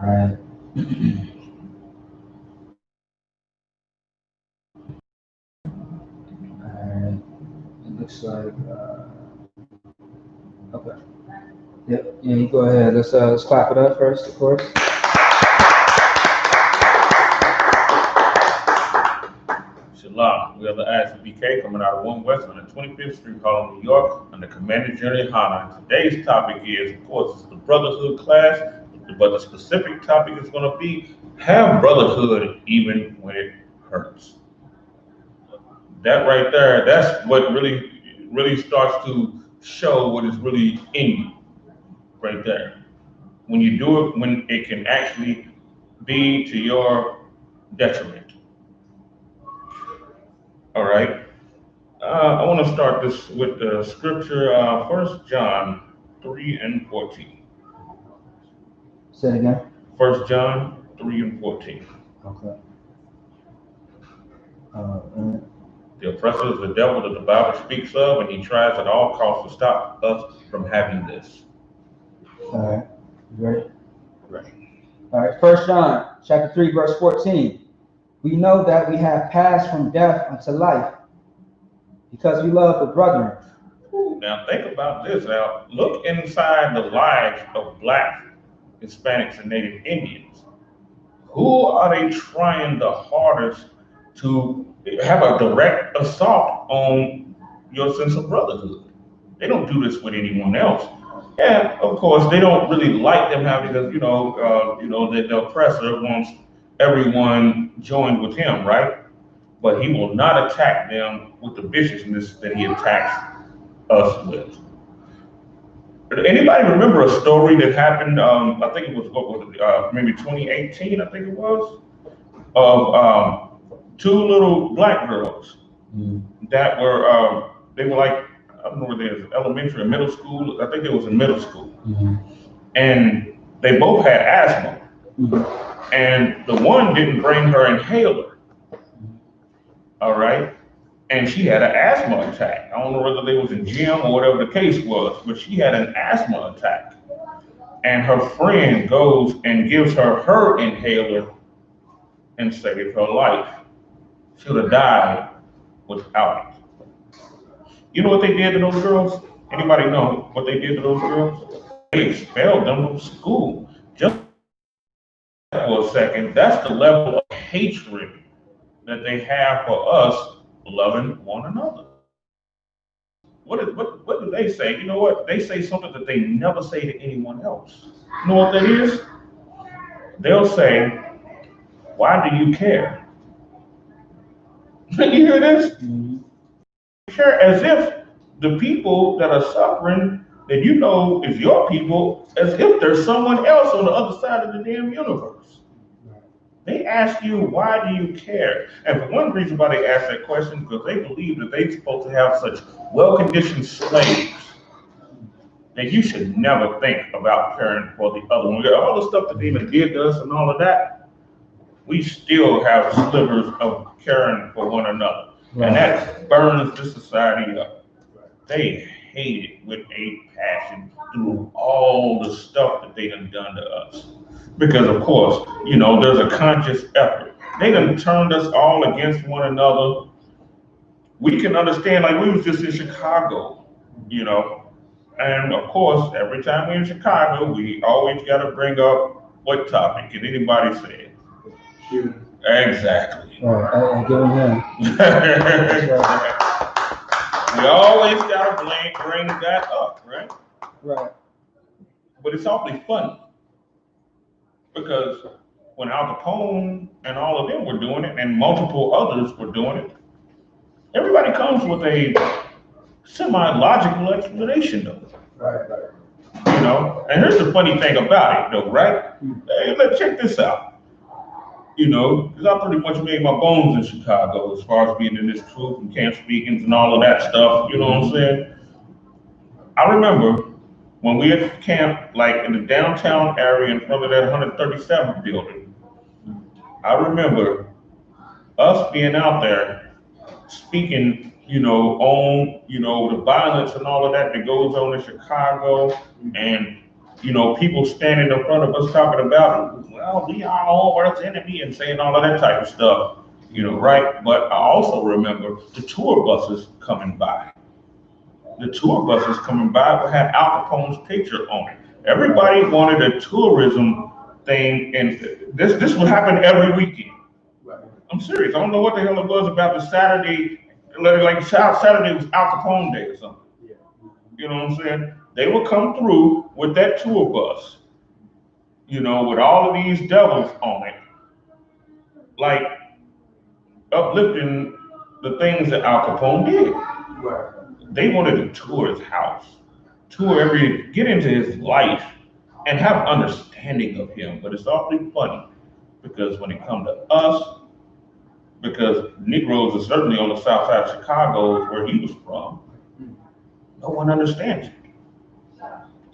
Right. Alright. It looks like okay. Yep. Yeah, you go ahead. Let's clap it up first, of course. Shalom. We are the I.S.U.P.K coming out of 1 West on the 25th Street, Harlem, New York, under Commander General YAHANNA. Today's topic is, of course, it's the Brotherhood class, but the specific topic is going to be, have brotherhood even when it hurts. That right there, that's what really starts to show what is really in you, right there. When you do it, when it can actually be to your detriment. All right. I want to start this with the scripture, 1 John 3 and 14. Say it again. 1 John 3 and 14. Okay. The oppressor is the devil that the Bible speaks of, and he tries at all costs to stop us from having this. All right. You ready? Right. All right. 1 John chapter 3, verse 14. We know that we have passed from death unto life because we love the brethren. Now think about this. Now look inside the lives of Black, Hispanics, and Native Indians. Who are they trying the hardest to have a direct assault on your sense of brotherhood? They don't do this with anyone else. And of course, they don't really like them having, because the oppressor wants everyone joined with him, right? But he will not attack them with the viciousness that he attacks us with. Anybody remember a story that happened? I think it was maybe 2018. I think it was of two little Black girls that were they were like, I don't know whether it was elementary or middle school. I think it was in middle school, and they both had asthma, and the one didn't bring her inhaler. All right. And she had an asthma attack. I don't know whether they was in gym or whatever the case was, but she had an asthma attack. And her friend goes and gives her inhaler and saved her life. She would have died without it. You know what they did to those girls? Anybody know what they did to those girls? They expelled them from school. Just for a second, that's the level of hatred that they have for us loving one another. What do they say? You know what? They say something that they never say to anyone else. You know what that is? They'll say, "Why do you care?" You hear this? Care as if the people that are suffering, that you know is your people, as if there's someone else on the other side of the damn universe. They ask you, why do you care? And for one reason why they ask that question, because they believe that they're supposed to have such well-conditioned slaves that you should never think about caring for the other one. All the stuff that they even did to us and all of that, we still have slivers of caring for one another. And that burns this society up. They hate it with a passion through all the stuff that they done to us. Because of course, there's a conscious effort. They done turned us all against one another. We can understand, like we was just in Chicago, and of course, every time we're in Chicago, we always got to bring up what topic. Can anybody say it? Shooting. Exactly. Right. Give him him. We always got to bring that up, right? Right. But it's awfully funny. Because when Al Capone and all of them were doing it, and multiple others were doing it, everybody comes with a semi-logical explanation though. Right. And here's the funny thing about it though, right? Hey, let's check this out. Because I pretty much made my bones in Chicago as far as being in this truth and camp speakings and all of that stuff, you know what I'm saying? I remember when we at camp, like in the downtown area in front of that 137th building, I remember us being out there speaking, on, the violence and all of that goes on in Chicago, and people standing in front of us talking about, well, we are all worst enemy and saying all of that type of stuff, right? But I also remember the tour buses coming by. The tour buses coming by would have Al Capone's picture on it. Everybody wanted a tourism thing, and this would happen every weekend. I'm serious. I don't know what the hell it was about the Saturday, like Saturday was Al Capone Day or something. You know what I'm saying? They would come through with that tour bus, with all of these devils on it, like uplifting the things that Al Capone did. Right. They wanted to tour his house, get into his life, and have understanding of him. But it's awfully funny because when it comes to us, because Negroes are certainly on the south side of Chicago, where he was from, no one understands it.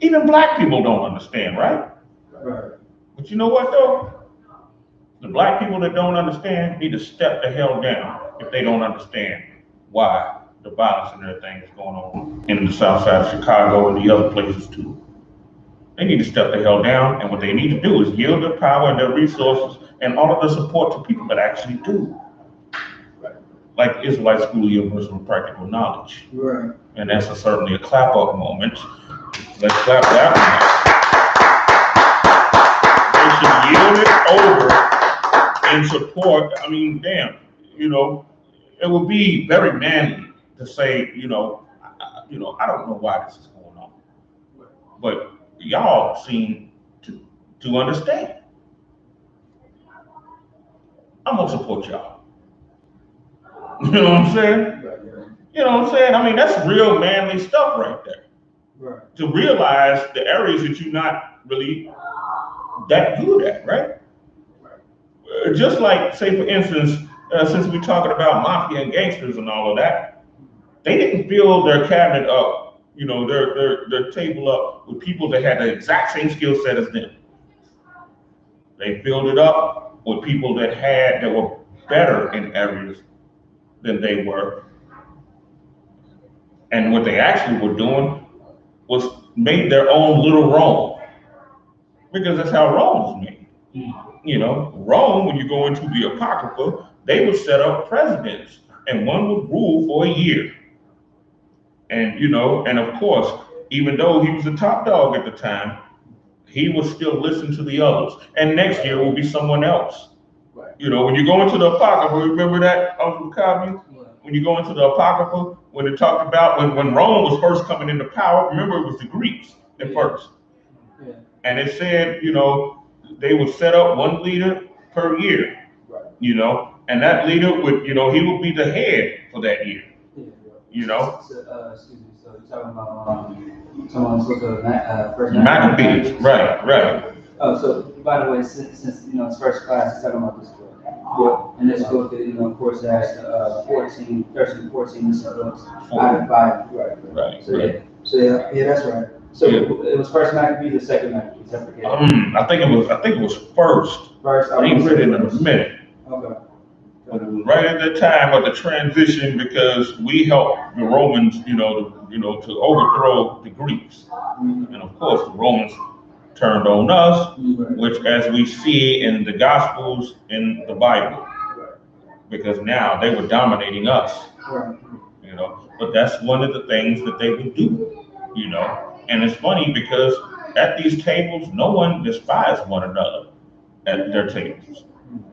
Even black people don't understand, right? Right. But you know what though? The black people that don't understand need to step the hell down if they don't understand why the violence and everything is going on in the south side of Chicago and the other places too. They need to step the hell down, and what they need to do is yield their power and their resources and all of the support to people that actually do. Like Israelite School of Universal and Practical Knowledge. Right. And that's certainly a clap up moment. Let's clap that one. They should yield it over in support. I mean, damn, it would be very manly to say, I don't know why this is going on, but y'all seem to understand. I'm gonna support y'all. You know what I'm saying? You know what I'm saying? I mean, that's real manly stuff right there. Right. To realize the areas that you're not really that good at, right? Just like, say, for instance, since we're talking about mafia and gangsters and all of that, they didn't fill their cabinet up, their table up with people that had the exact same skill set as them. They filled it up with people that were better in areas than they were. And what they actually were doing was made their own little Rome. Because that's how Rome was made. Rome, when you go into the Apocrypha, they would set up presidents, and one would rule for a year. And, and of course, even though he was the top dog at the time, he would still listen to the others. And next year will be someone else. Right. When you go into the Apocrypha, remember that, Uncle Kabi? When you go into the Apocrypha, when it talked about when Rome was first coming into power, remember it was the Greeks at first. Yeah. And it said, they would set up one leader per year, right. And that leader would, he would be the head for that year, So, excuse me, so you're talking about someone's book of first Maccabees, right. Oh, so by the way, since it's first class, it's talking about this book. Yeah. And this book, of course, has 13, 14 books. Five, right. So yeah, that's right. So it was first Maccabees, the second Maccabees. I think it was first. First, I ain't read it in a minute. Okay. But it was right at the time of the transition because we helped the Romans, to overthrow the Greeks, and of course the Romans turned on us, which as we see in the Gospels in the Bible, because now they were dominating us, but that's one of the things that they would do, and it's funny because at these tables, no one despised one another at their tables.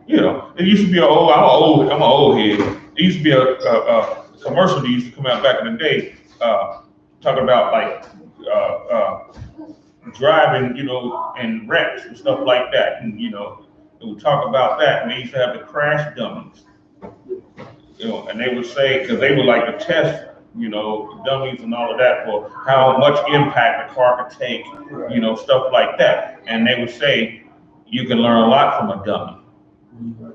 It used to be I'm an old head. It used to be a commercial that used to come out back in the day, talking about like driving, and wrecks and stuff like that. And, it would talk about that. And they used to have the crash dummies, and they would say, because they would like to test, dummies and all of that for how much impact a car could take, stuff like that. And they would say, you can learn a lot from a dummy.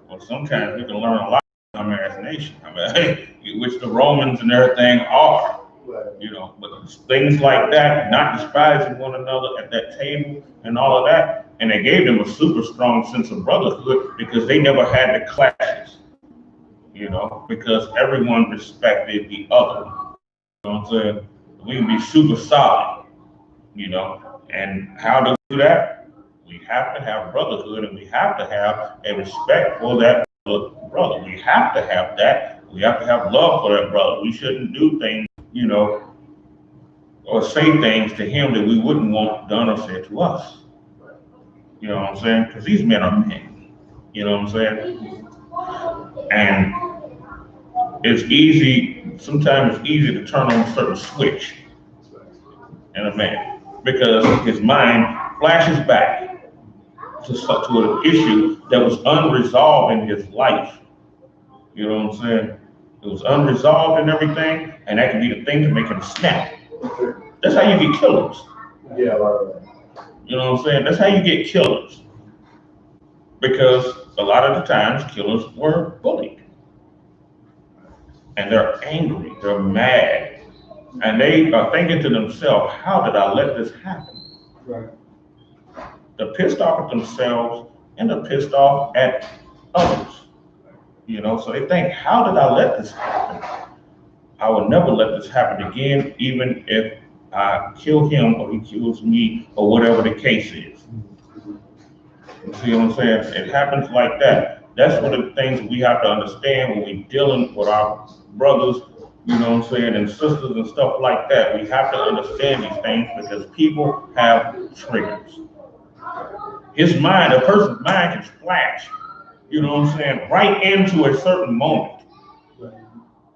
Well, sometimes you can learn a lot from imagination, which the Romans and everything are. But things like that, not despising one another at that table and all of that, and they gave them a super strong sense of brotherhood because they never had the clashes, because everyone respected the other. You know what I'm saying? We can be super solid, And how to do that? We have to have brotherhood, and we have to have a respect for that brother. We have to have that. We have to have love for that brother. We shouldn't do things, you know, or say things to him that we wouldn't want done or said to us. You know what I'm saying? Because these men are men. You know what I'm saying? And it's easy, sometimes it's easy to turn on a certain switch in a man because his mind flashes back to an issue that was unresolved in his life. You know what I'm saying? It was unresolved and everything, and that could be the thing to make him snap. That's how you get killers. Yeah, right. You know what I'm saying? That's how you get killers. Because a lot of the times killers were bullied. And they're angry, they're mad. And they are thinking to themselves, how did I let this happen? Right. They're pissed off at themselves and they're pissed off at others. You know, so they think, how did I let this happen? I will never let this happen again, even if I kill him or he kills me or whatever the case is. You see what I'm saying? It happens like that. That's one of the things that we have to understand when we're dealing with our brothers, you know what I'm saying, and sisters and stuff like that. We have to understand these things because people have triggers. His mind, a person's mind can flash, you know what I'm saying, right into a certain moment,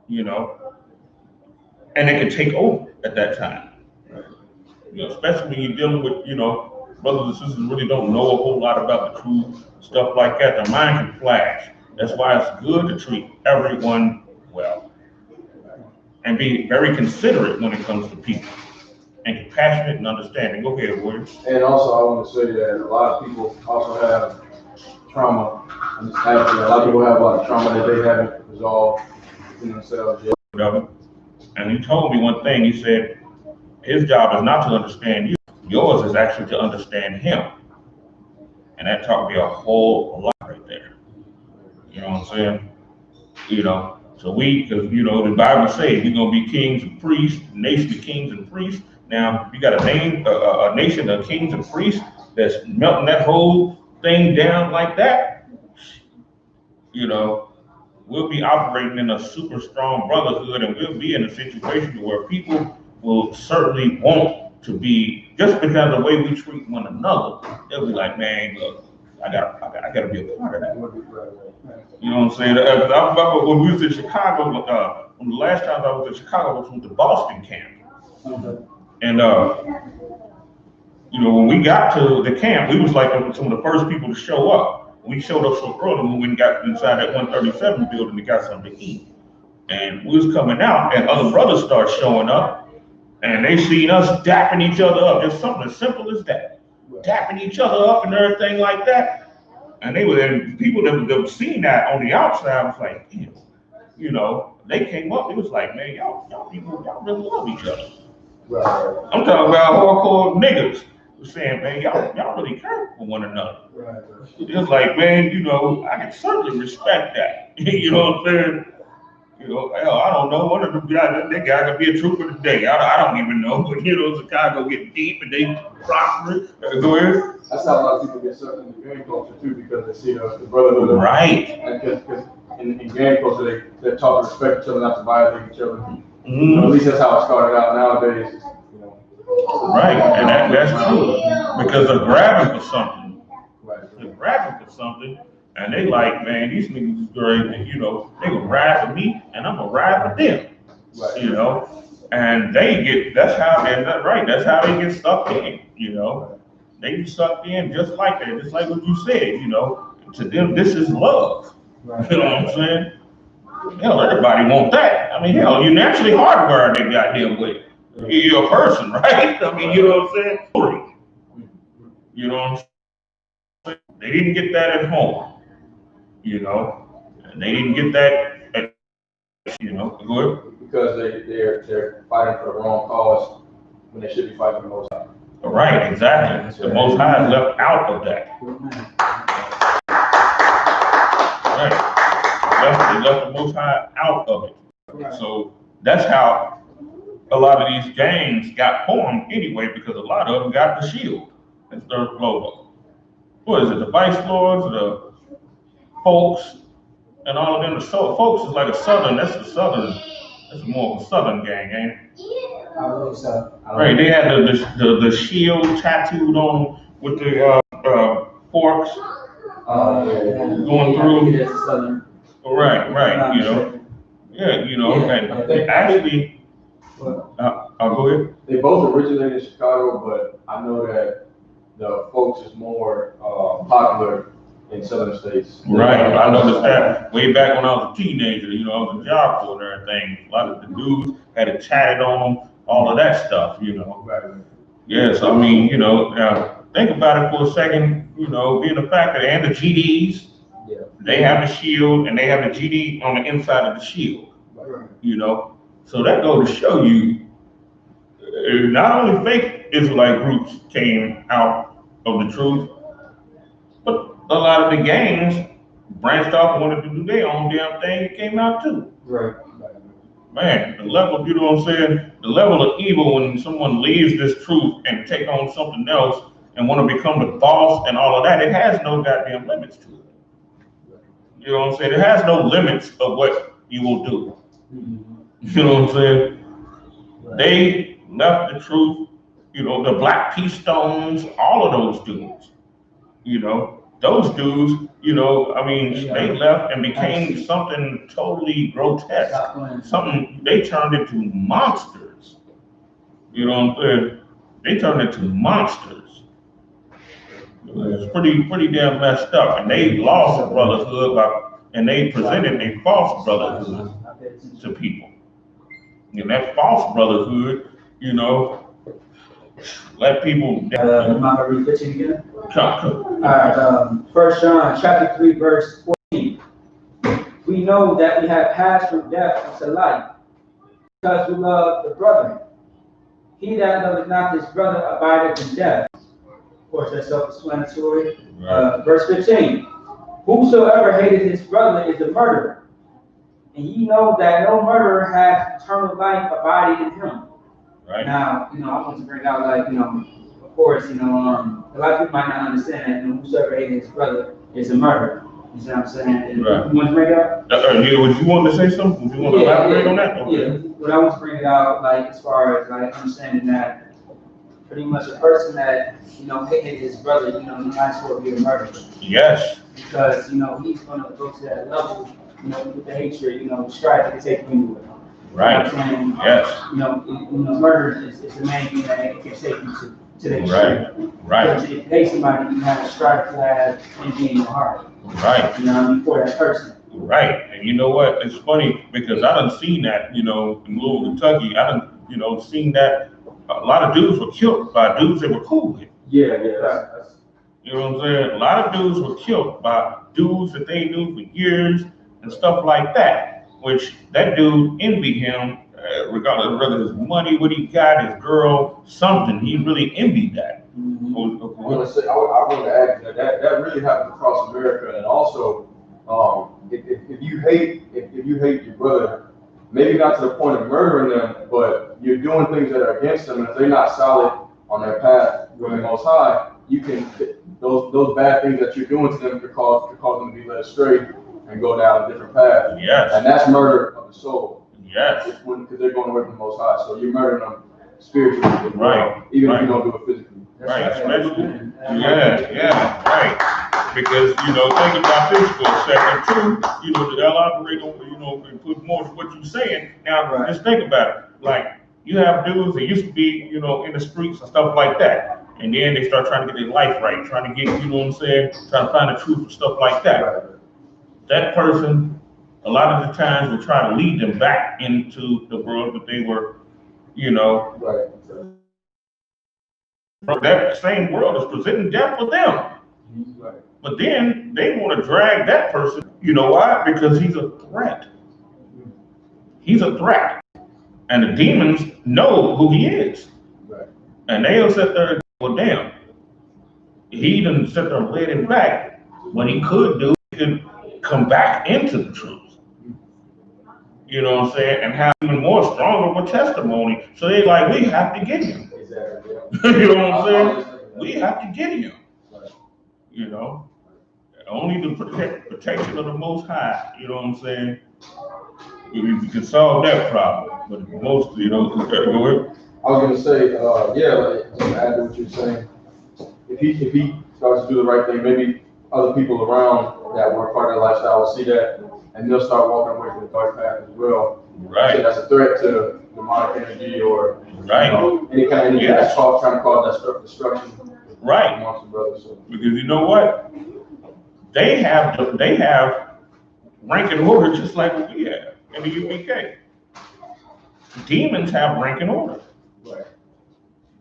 you know, and it can take over at that time. You know, especially when you're dealing with, you know, brothers and sisters really don't know a whole lot about the truth, stuff like that. Their mind can flash. That's why it's good to treat everyone well and be very considerate when it comes to people and compassionate and understanding. Go ahead, Williams. And also, I want to say that a lot of people also have trauma. A lot of people have a lot of trauma that they haven't resolved in themselves yet. And he told me one thing. He said his job is not to understand you. Yours is actually to understand him. And that taught me a whole lot right there. You know what I'm saying? You know, so because, you know, the Bible says we're going to be kings and priests, nation of kings and priests. Now, you got a nation of kings and priests that's melting that whole thing down like that. You know, we'll be operating in a super strong brotherhood, and we'll be in a situation where people will certainly want to be, just because of the way we treat one another, they'll be like, man, look, I gotta be a part of that. You know what I'm saying? I remember when we was in Chicago, when the last time I was in Chicago, I was with the Boston camp. And, you know, when we got to the camp, we was like some of the first people to show up. We showed up so early when we got inside that 137 building to got something to eat. And we was coming out and other brothers started showing up and they seen us dapping each other up. Just something as simple as that. Dapping each other up and everything like that. And people that seen that on the outside was like, damn, you know, they came up, it was like, man, y'all people, y'all really love each other. Right. I'm talking about hardcore niggas saying, man, y'all really care for one another. Right. It's like, man, you know, I can certainly respect that. You know what I'm saying? You know, hell, I don't know. One of them guys, that guy could be a trooper today. I don't even know. But, you know, Chicago getting deep and they prosper. Go ahead. That's how a lot of people get sucked into gang culture, too, because they see the brotherhood. Right. Because in gang culture, they're taught to respect each other, not to violate each other. Mm-hmm. You know, at least that's how it started out nowadays. You know. Right, and that's true. Because they're grabbing for something. Right. They're grabbing for something. And they like, man, these niggas is great, you know, they gonna ride for me and I'm gonna ride for them. Right. You know, and that's how they get sucked in, you know. They get sucked in just like that, just like what you said, you know. To them, this is love. Right. You know what I'm saying? Hell, everybody want that. I mean, hell, you naturally hardwired that goddamn way. You're a person, right? I mean, you know what I'm saying? You know what I'm saying? They didn't get that at home. You know, and they didn't get that, you know, go ahead. Because they're fighting for the wrong cause when they should be fighting for the Most High. Right, exactly. The Most High is left out of that. Right. They left the Most High out of it. So that's how a lot of these gangs got formed anyway because a lot of them got the shield as their logo. What is it? The Vice Lords, the Folks, and all of them. The Folks is like a Southern. That's more of a Southern gang, ain't it? I believe so. Right. They had the shield tattooed on with the forks going through. Right. You know. Yeah. You know. And actually, I'll go ahead. They both originated in Chicago, but I know that the Folks is more popular in southern states. Right, I noticed that way back when I was a teenager. You know, I was a job for and everything. A lot of the dudes had it tatted on them, all of that stuff. You know. Right. Yes, I mean, you know, now think about it for a second. You know, being the fact that and the GDs, they have the shield and they have the GD on the inside of the shield. Right. You know, so that goes to show you, not only fake Israelite groups came out of the truth, but a lot of the gangs branched off and wanted to do their own damn thing and came out too. Right. Man, the level, you know what I'm saying? The level of evil when someone leaves this truth and take on something else and want to become the boss and all of that, it has no goddamn limits to it. You know what I'm saying? It has no limits of what you will do. You know what I'm saying? They left the truth, you know, the Black Peace Stones, all of those dudes, you know. Those dudes, you know, I mean, they left and became something totally grotesque. Something, they turned into monsters. You know what I'm saying? They turned into monsters. It's pretty damn messed up. And they lost brotherhood and they presented a false brotherhood to people. And that false brotherhood, you know, let people. Am I gonna read 15 again? All right. 1 John chapter 3 verse 14. We know that we have passed from death to life because we love the brother. He that loveth not his brother abideth in death. Of course, that's self-explanatory. Verse 15. Whosoever hateth his brother is a murderer, and ye know that no murderer hath eternal life abiding in him. Right. Now, you know, I want to bring out, like, you know, of course, you know, a lot of people might not understand that, you know, whosoever hates his brother is a murderer. You see what I'm saying? And right. You want to bring it out? Would you want to say something? Would you want to elaborate on that? Okay. Yeah. What I want to bring it out, like, as far as, like, understanding that pretty much a person that, you know, hated his brother, you know, he might as well be a murderer. Yes. Because, you know, he's going to go to that level, you know, with the hatred, you know, strife to take you with him. Right. You know what I'm saying? Yes. You know, murder is the main thing that it can take you to the extreme. Right. Because if you hate somebody, you have a strife, you have envy in your heart. Right. You know what I mean? For that person. Right. And you know what? It's funny because I done seen that, you know, in Louisville, Kentucky. I done, you know, seen that a lot of dudes were killed by dudes they were cool with. Yeah. You know what I'm saying? A lot of dudes were killed by dudes that they knew for years and stuff like that. Which that dude envied him, regardless of whether his money, what he got, his girl, something. He really envied that. I want to add that really happens across America, and also if you hate your brother, maybe not to the point of murdering them, but you're doing things that are against them, and if they're not solid on their path with the Most High, you can those bad things that you're doing to them could cause them to be led astray and go down a different path. Yes. And that's murder of the soul. Yes. Because they're going away from the Most High. So you're murdering them spiritually. Right. Even if you don't do it physically. Right. Especially. Yeah. Right. Because, you know, think about this for a second too. You know, I'll elaborate on, you know, and put more to what you're saying. Now, just think about it. Like, you have dudes that used to be, you know, in the streets and stuff like that. And then they start trying to get their life right, trying to get, you know what I'm saying, trying to find the truth and stuff like that. Right. That person, a lot of the times, will try to lead them back into the world that they were, you know. Right. That same world is presenting death for them. Right. But then they want to drag that person. You know why? Because he's a threat. He's a threat. And the demons know who he is. Right. And they'll sit there and go, well, damn. He didn't sit there and led him back. What he could do, he could come back into the truth. you know what I'm saying, and have even more stronger of a testimony. So they like, we have to get him. Exactly. You know what I'm saying? We have to get him. You know, only the protection of the Most High. You know what I'm saying? We can solve that problem, but most, you know, go ahead. I was gonna say, yeah, like, to add to what you're saying, if he starts to do the right thing, maybe other people around that were part of the lifestyle will see that, and they'll start walking away from the dark path as well. Right. So that's a threat to demonic energy or right. Any kind of that's trying to cause that destruction. Right. Amongst the brothers. So. Because you know what? They have rank and order just like what we have in the U.P.K. Demons have rank and order. Right.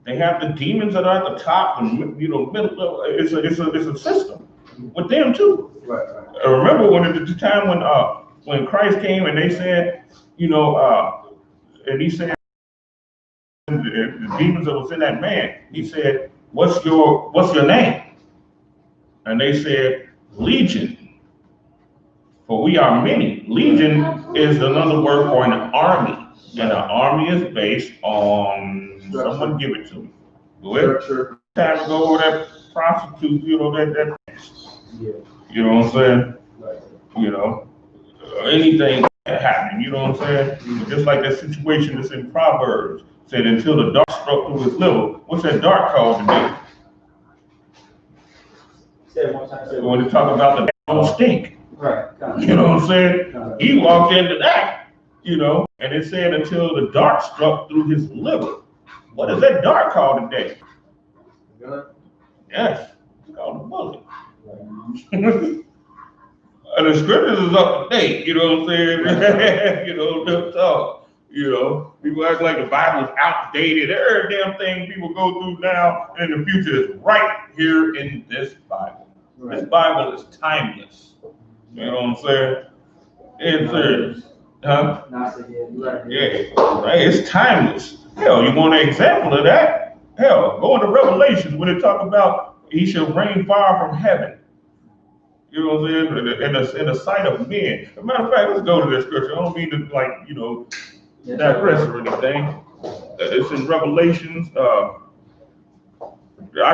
They have the demons that are at the top and, you know, middle level. It's a system with them too. Right. I remember when at the time when Christ came and they said, you know, and he said the demons that was in that man, he said, what's your name? And they said, Legion. For we are many. Legion is another word for an army. And an army is based on, someone give it to me. Go ahead. Time to go over that prostitute, you know, that yeah. You know what I'm saying? Right. You know, anything happening, you know what I'm saying? Just like that situation that's in Proverbs, said until the dark struck through his liver. What's that dark called today? When they talk about the don't stink. Right. You know what I'm saying? He walked into that, you know, and it said until the dart struck through his liver. What is that dart called today? Yes, it's called a bullet. And the scriptures is up to date, you know what I'm saying? You know, no talk. You know, people act like the Bible is outdated. Every damn thing people go through now and in the future is right here in this Bible. This Bible is timeless. You know what I'm saying? It's huh? Yeah, right. It's timeless. Hell, you want an example of that? Hell, go into Revelations when they talk about he shall rain fire from heaven. You know what I'm saying? In the sight of men. As a matter of fact, let's go to this scripture. I don't mean to, like, you know, digress or anything. It's in Revelations. I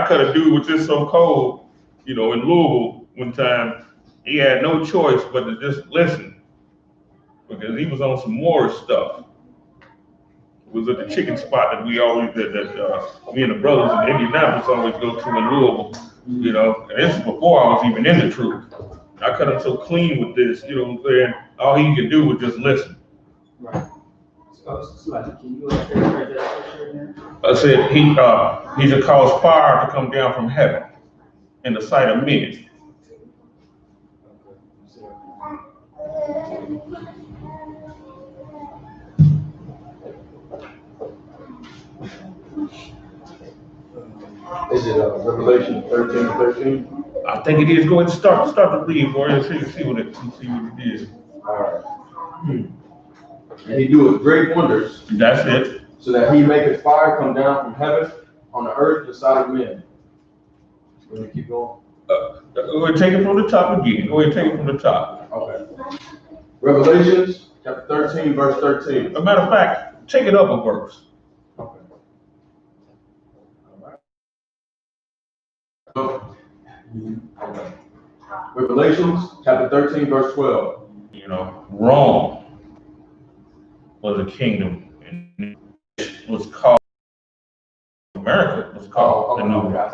cut a dude with this so cold, you know, in Louisville one time. He had no choice but to just listen because he was on some more stuff. It was at the chicken spot that we always, me and the brothers in Indianapolis always go to in Louisville, you know, and this is before I was even in the truth. I cut him so clean with this, you know what I'm saying? All he could do was just listen. Right. Can you illustrate that again? I said, he should cause fire to come down from heaven in the sight of men. Is it Revelation 13:13? I think it is. Go ahead and start to read, boy, and see what it is. All right. And he doeth great wonders. That's it. So that he maketh fire come down from heaven on the earth, the sight of men. Let me keep going. Go ahead, take it from the top again. Go ahead, take it from the top. Okay. Revelations chapter 13, verse 13. As a matter of fact, take it up a verse. Okay. All right. Revelations chapter 13, verse 12. You know, Rome was a kingdom, and it was called America. Was called the New World.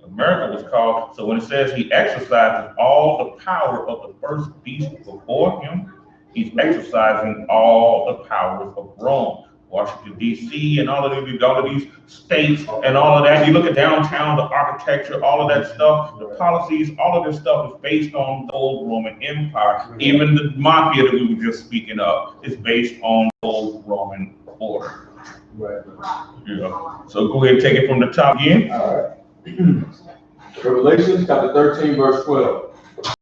America was called. So when it says he exercises all the power of the first beast before him, he's exercising all the powers of Rome, Washington D.C., and all of these states, and all of that. You look at downtown, the architecture, all of that stuff, the policies, all of this stuff is based on the old Roman Empire. Even the mafia that we were just speaking of is based on the old Roman order. Right. You know. So go ahead and take it from the top again. All right. Revelation chapter 13, verse 12.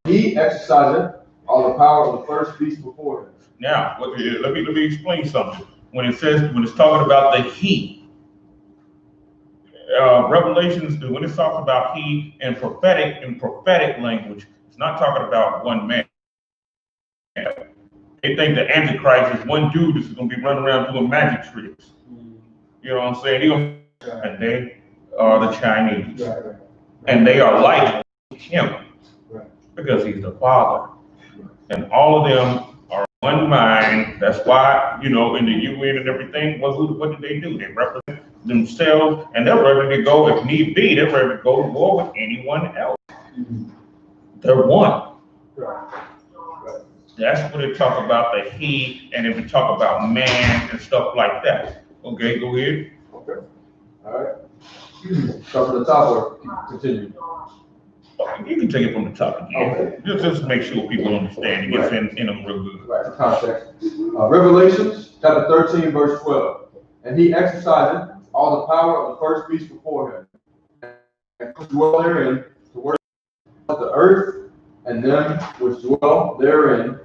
He exerciseth all the power of the first beast before him. Now, let me explain something. When it's talking about the he, Revelations, when it's talking about he in prophetic language, it's not talking about one man. They think the Antichrist is one dude that's going to be running around doing magic tricks. You know what I'm saying? And they are the Chinese. And they are like him because he's the Father. And all of them are one mind. That's why, you know, in the UN and everything, what do? They represent themselves, and they're ready to go, if need be, they're ready to go to war with anyone else. They're one. That's when they talk about the he, and if we talk about man and stuff like that. Okay, go ahead. Okay. All right. Start from the top or continue? You can take it from the top again. Okay. Just make sure people understand. It gets in them real good. Right, for context. Revelations chapter 13, verse 12. And he exercised all the power of the first beast before him, and dwell therein to worship the earth, and them which dwell therein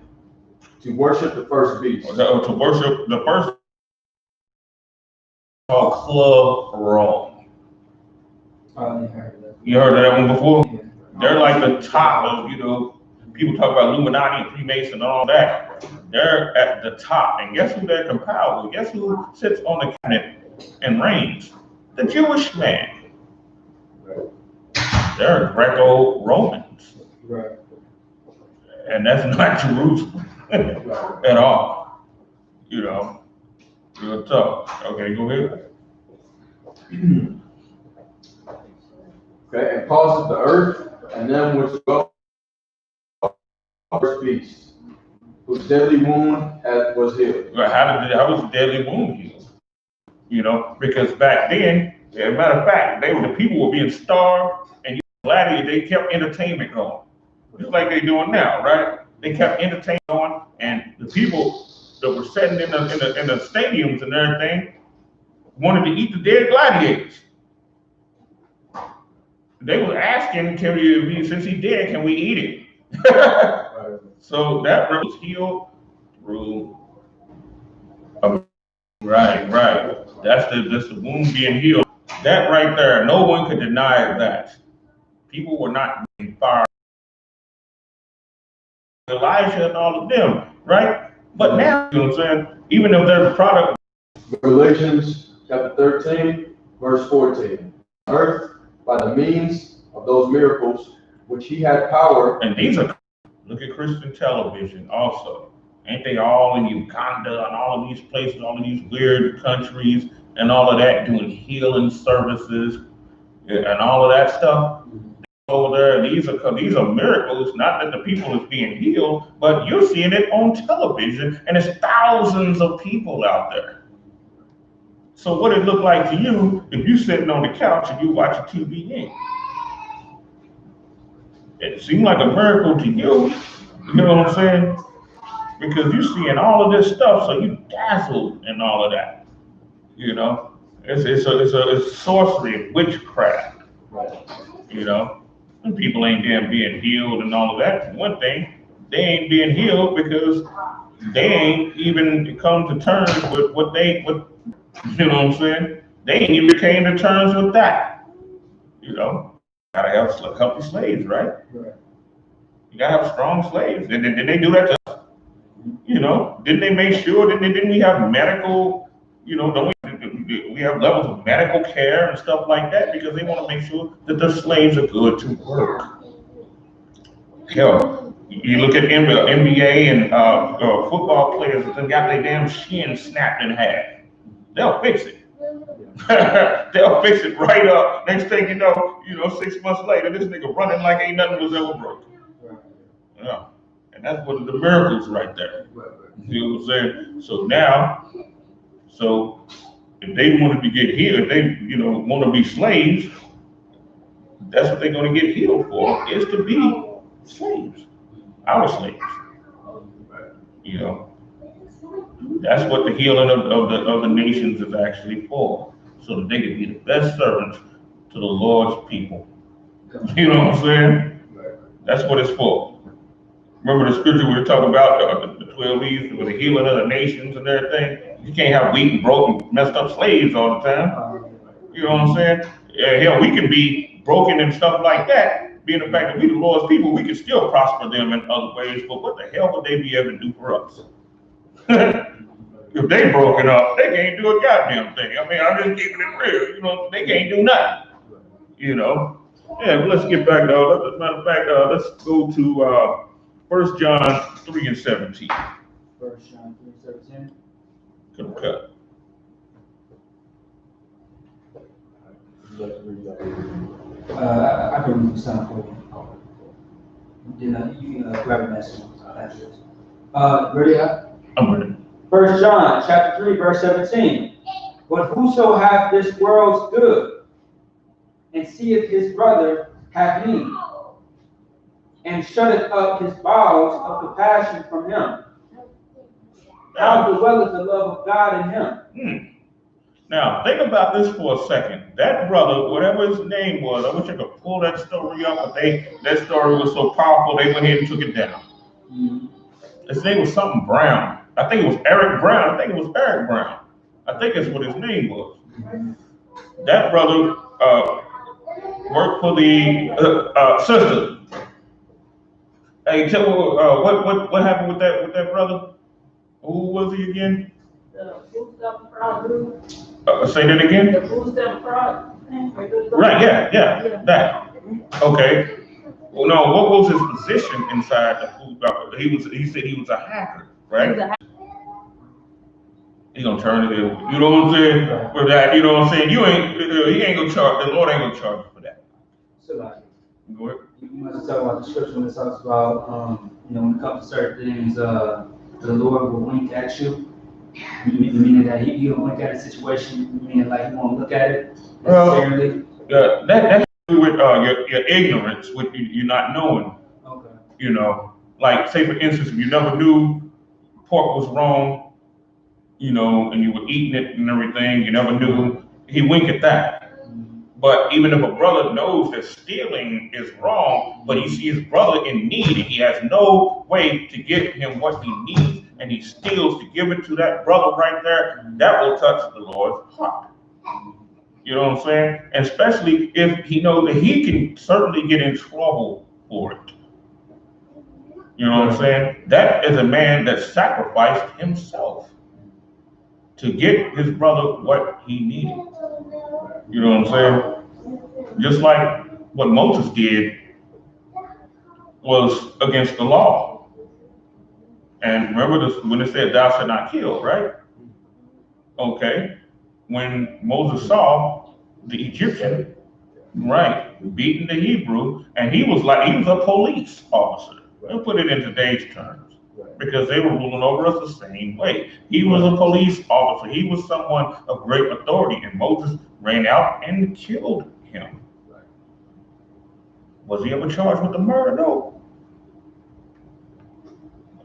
to worship the first beast. To worship the first called Club Rome. You heard of that one before? Yeah. They're like the top of, you know, people talk about Illuminati and Freemason and all that. They're at the top. And guess who they're compiled with? Guess who sits on the cabinet and reigns? The Jewish man. They're Greco-Romans. Right. And that's not Jerusalem at all. You know, real tough. Okay, go ahead. Okay, and causeth the earth, and them which dwell first beast, whose deadly wound was healed. How was the deadly wound healed? You know, because back then, as a matter of fact, the people were being starved, and they kept entertainment going, just like they're doing now, right? They kept entertainment going, and the people that were sitting in the stadiums and everything wanted to eat the dead gladiators. They were asking, since he's dead, can we eat it? So that was healed through. Right. That's the wound being healed. That right there, no one could deny that. People were not being fired. Elijah and all of them, right? But now, you know what I'm saying? Even if they're the product. Revelations chapter 13, verse 14. Earth by the means of those miracles which he had power. And these are, look at Christian television also. Ain't they all in Uganda and all of these places, all of these weird countries and all of that, doing healing services and all of that stuff over there? These are miracles, not that the people is being healed, but you're seeing it on television, and it's thousands of people out there. So what it look like to you if you sitting on the couch and you watch a TV game? It seemed like a miracle to you. You know what I'm saying? Because you're seeing all of this stuff, so you dazzled in all of that. You know, it's sorcery, witchcraft. You know, and people ain't damn being healed and all of that. One thing, they ain't being healed because they ain't even come to terms with what you know what I'm saying? They ain't even came to terms with that. You know, gotta have healthy slaves, right? You gotta have strong slaves. Did they do that to us? You know, didn't they make sure? Didn't we have medical? You know, don't we have levels of medical care and stuff like that because they want to make sure that the slaves are good to work. Hell, you look at NBA and football players that got their damn shin snapped in half. They'll fix it. They'll fix it right up. Next thing you know, 6 months later, this nigga running like ain't nothing was ever broken. Yeah, and that's one of the miracles right there. You know what I'm saying? So now, if they wanted to get healed, if they, want to be slaves, that's what they're going to get healed for, is to be slaves, our slaves. You know, that's what the healing of the nations is actually for, so that they can be the best servants to the Lord's people. You know what I'm saying? That's what it's for. Remember the scripture we were talking about, the 12 leaves with the healing of the nations and everything? You can't have weak and broken, messed up slaves all the time. You know what I'm saying? Hell, we can be broken and stuff like that. Being the fact that we the Lord's people, we can still prosper them in other ways, but what the hell would they be able to do for us? If they broken up, they can't do a goddamn thing. I mean, I'm just keeping it real. You know, they can't do nothing. You know. Yeah, but let's get back though. Matter of fact, let's go to 1 John 3:17. 1 John 3:17. Okay. I can read some for you. You can grab a message. Ready up? I'm ready. 1 John chapter 3, verse 17. But whoso hath this world's good, and seeth his brother have need, and shutteth up his bowels of compassion from him, how dwelleth the love of God in him? Now, think about this for a second. That brother, whatever his name was, I wish I could pull that story up, but that story was so powerful, they went ahead and took it down. His name was something Brown. I think it was Eric Brown. I think that's what his name was. That brother worked for the sister. Hey, tell me what happened with that brother? Who was he again? The food stamp fraud dude. Say that again. The food stamp fraud thing. Right. Yeah. That. Okay. Well, no. What was his position inside the food? He said he was a hacker, right? He gonna turn it in. You know what I'm saying? For that, you know what I'm saying? He ain't gonna charge. The Lord ain't gonna charge you for that. So like, Go ahead. you must talk about the scripture when it talks about, when it comes to certain things, the Lord will wink at you. Meaning that he'll wink at a situation, meaning like you won't look at it necessarily. That's with your ignorance, with you not knowing. Okay. You know, like say for instance, if you never knew pork was wrong, you know, and you were eating it and everything, you never knew, he wink at that. But even if a brother knows that stealing is wrong, but he sees his brother in need and he has no way to get him what he needs, and he steals to give it to that brother right there, that will touch the Lord's heart. You know what I'm saying? And especially if he knows that he can certainly get in trouble for it. You know what I'm saying? That is a man that sacrificed himself to get his brother what he needed. You know what I'm saying? Just like what Moses did was against the law. And remember this, when it said thou shalt not kill, right? Okay. When Moses saw the Egyptian, right, beating the Hebrew, and he was a police officer. We'll put it in today's terms. Because they were ruling over us the same way. He was a police officer. He was someone of great authority, and Moses ran out and killed him. Was he ever charged with the murder? No.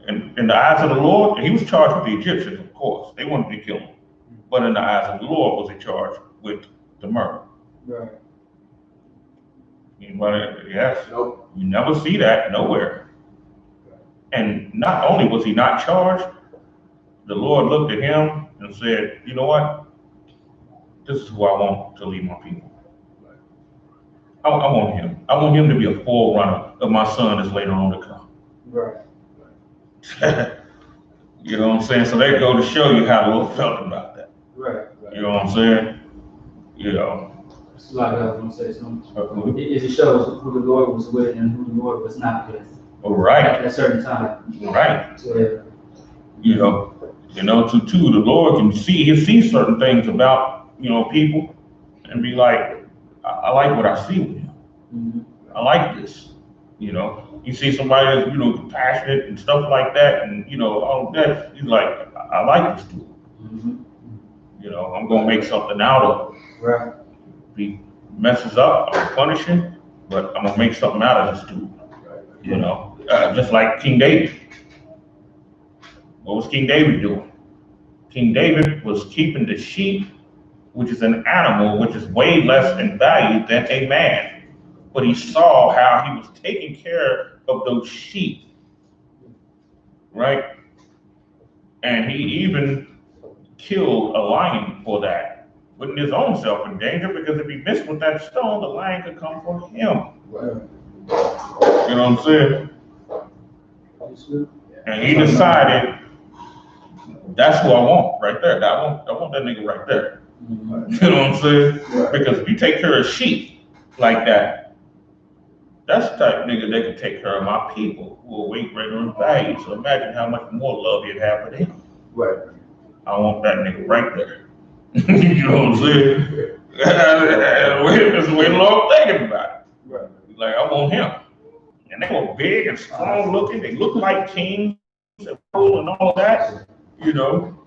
In the eyes of the Lord, he was charged with the Egyptians, of course. They wanted to kill him. But in the eyes of the Lord, was he charged with the murder? Right. Anybody? Yes. Nope. You never see that nowhere. And not only was he not charged, the Lord looked at him and said, you know what? This is who I want to lead my people. I want him. I want him to be a forerunner of my son that's later on to come. Right. You know what I'm saying? So they go to show you how the Lord felt about that. Right. You know what I'm saying? You know. It's like I was gonna say something. It shows who the Lord was with and who the Lord was not with. Right. At a certain time. Right. So, you know, the Lord can see certain things about, people and be like, I like what I see with him. mm-hmm. I like this. You see somebody that's, compassionate and stuff like that, and, all of that, he's like, I like this dude. Mm-hmm. I'm going to make something out of it. Right. If he messes up, I'm punish him, but I'm going to make something out of this dude. Just like King David. What was King David doing? King David was keeping the sheep, which is an animal, which is way less in value than a man. But he saw how he was taking care of those sheep, right? And he even killed a lion for that, putting his own self in danger, because if he missed with that stone, the lion could come for him. Right. You know what I'm saying? And he decided That's who I want right there. I want that nigga right there. You know what I'm saying? Because if you take care of sheep like that, that's the type of nigga that can take care of my people who are weak, regular, and value. So imagine how much more love you'd have for them. Right. I want that nigga right there. You know what I'm saying? That's the way the Lord thinking about it. Right. Like, I want him. And they were big and strong looking. They looked like kings and all that. You know.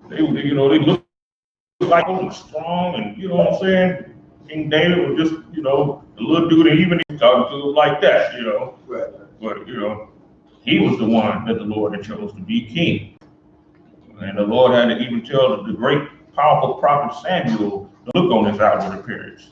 They looked like they were strong, and you know what I'm saying? King David was just, you know, the little dude, and even he talking to him like that, you know. Right. But, you know, he was the one that the Lord had chose to be king. And the Lord had to even tell the great, powerful prophet Samuel to look on his outward appearance.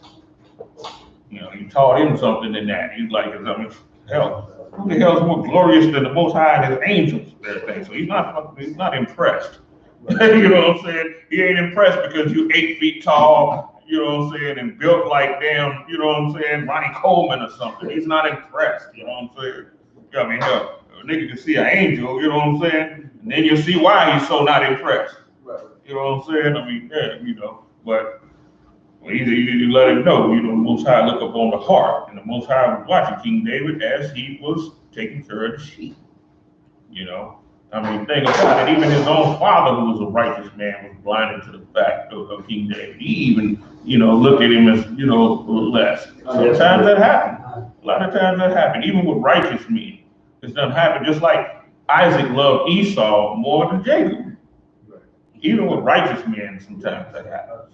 You know, he taught him something in that. He's like, I mean, hell, who the hell is more glorious than the Most High and his angels and everything? So he's not impressed. You know what I'm saying? He ain't impressed because you 8 feet tall, you know what I'm saying, and built like damn, you know what I'm saying, Ronnie Coleman or something. He's not impressed, you know what I'm saying? I mean, hell, a nigga can see an angel, you know what I'm saying? And then you see why he's so not impressed. You know what I'm saying? I mean, yeah, you know, but you let him know, you know, the Most High look up on the heart, and the Most High was watching King David as he was taking care of the sheep, you know. I mean, think about it, even his own father, who was a righteous man, was blinded to the fact of King David. He even, you know, looked at him as, you know, less. Sometimes that happens. A lot of times that happens, even with righteous men. It doesn't happen, just like Isaac loved Esau more than Jacob. Even with righteous men, sometimes that happens.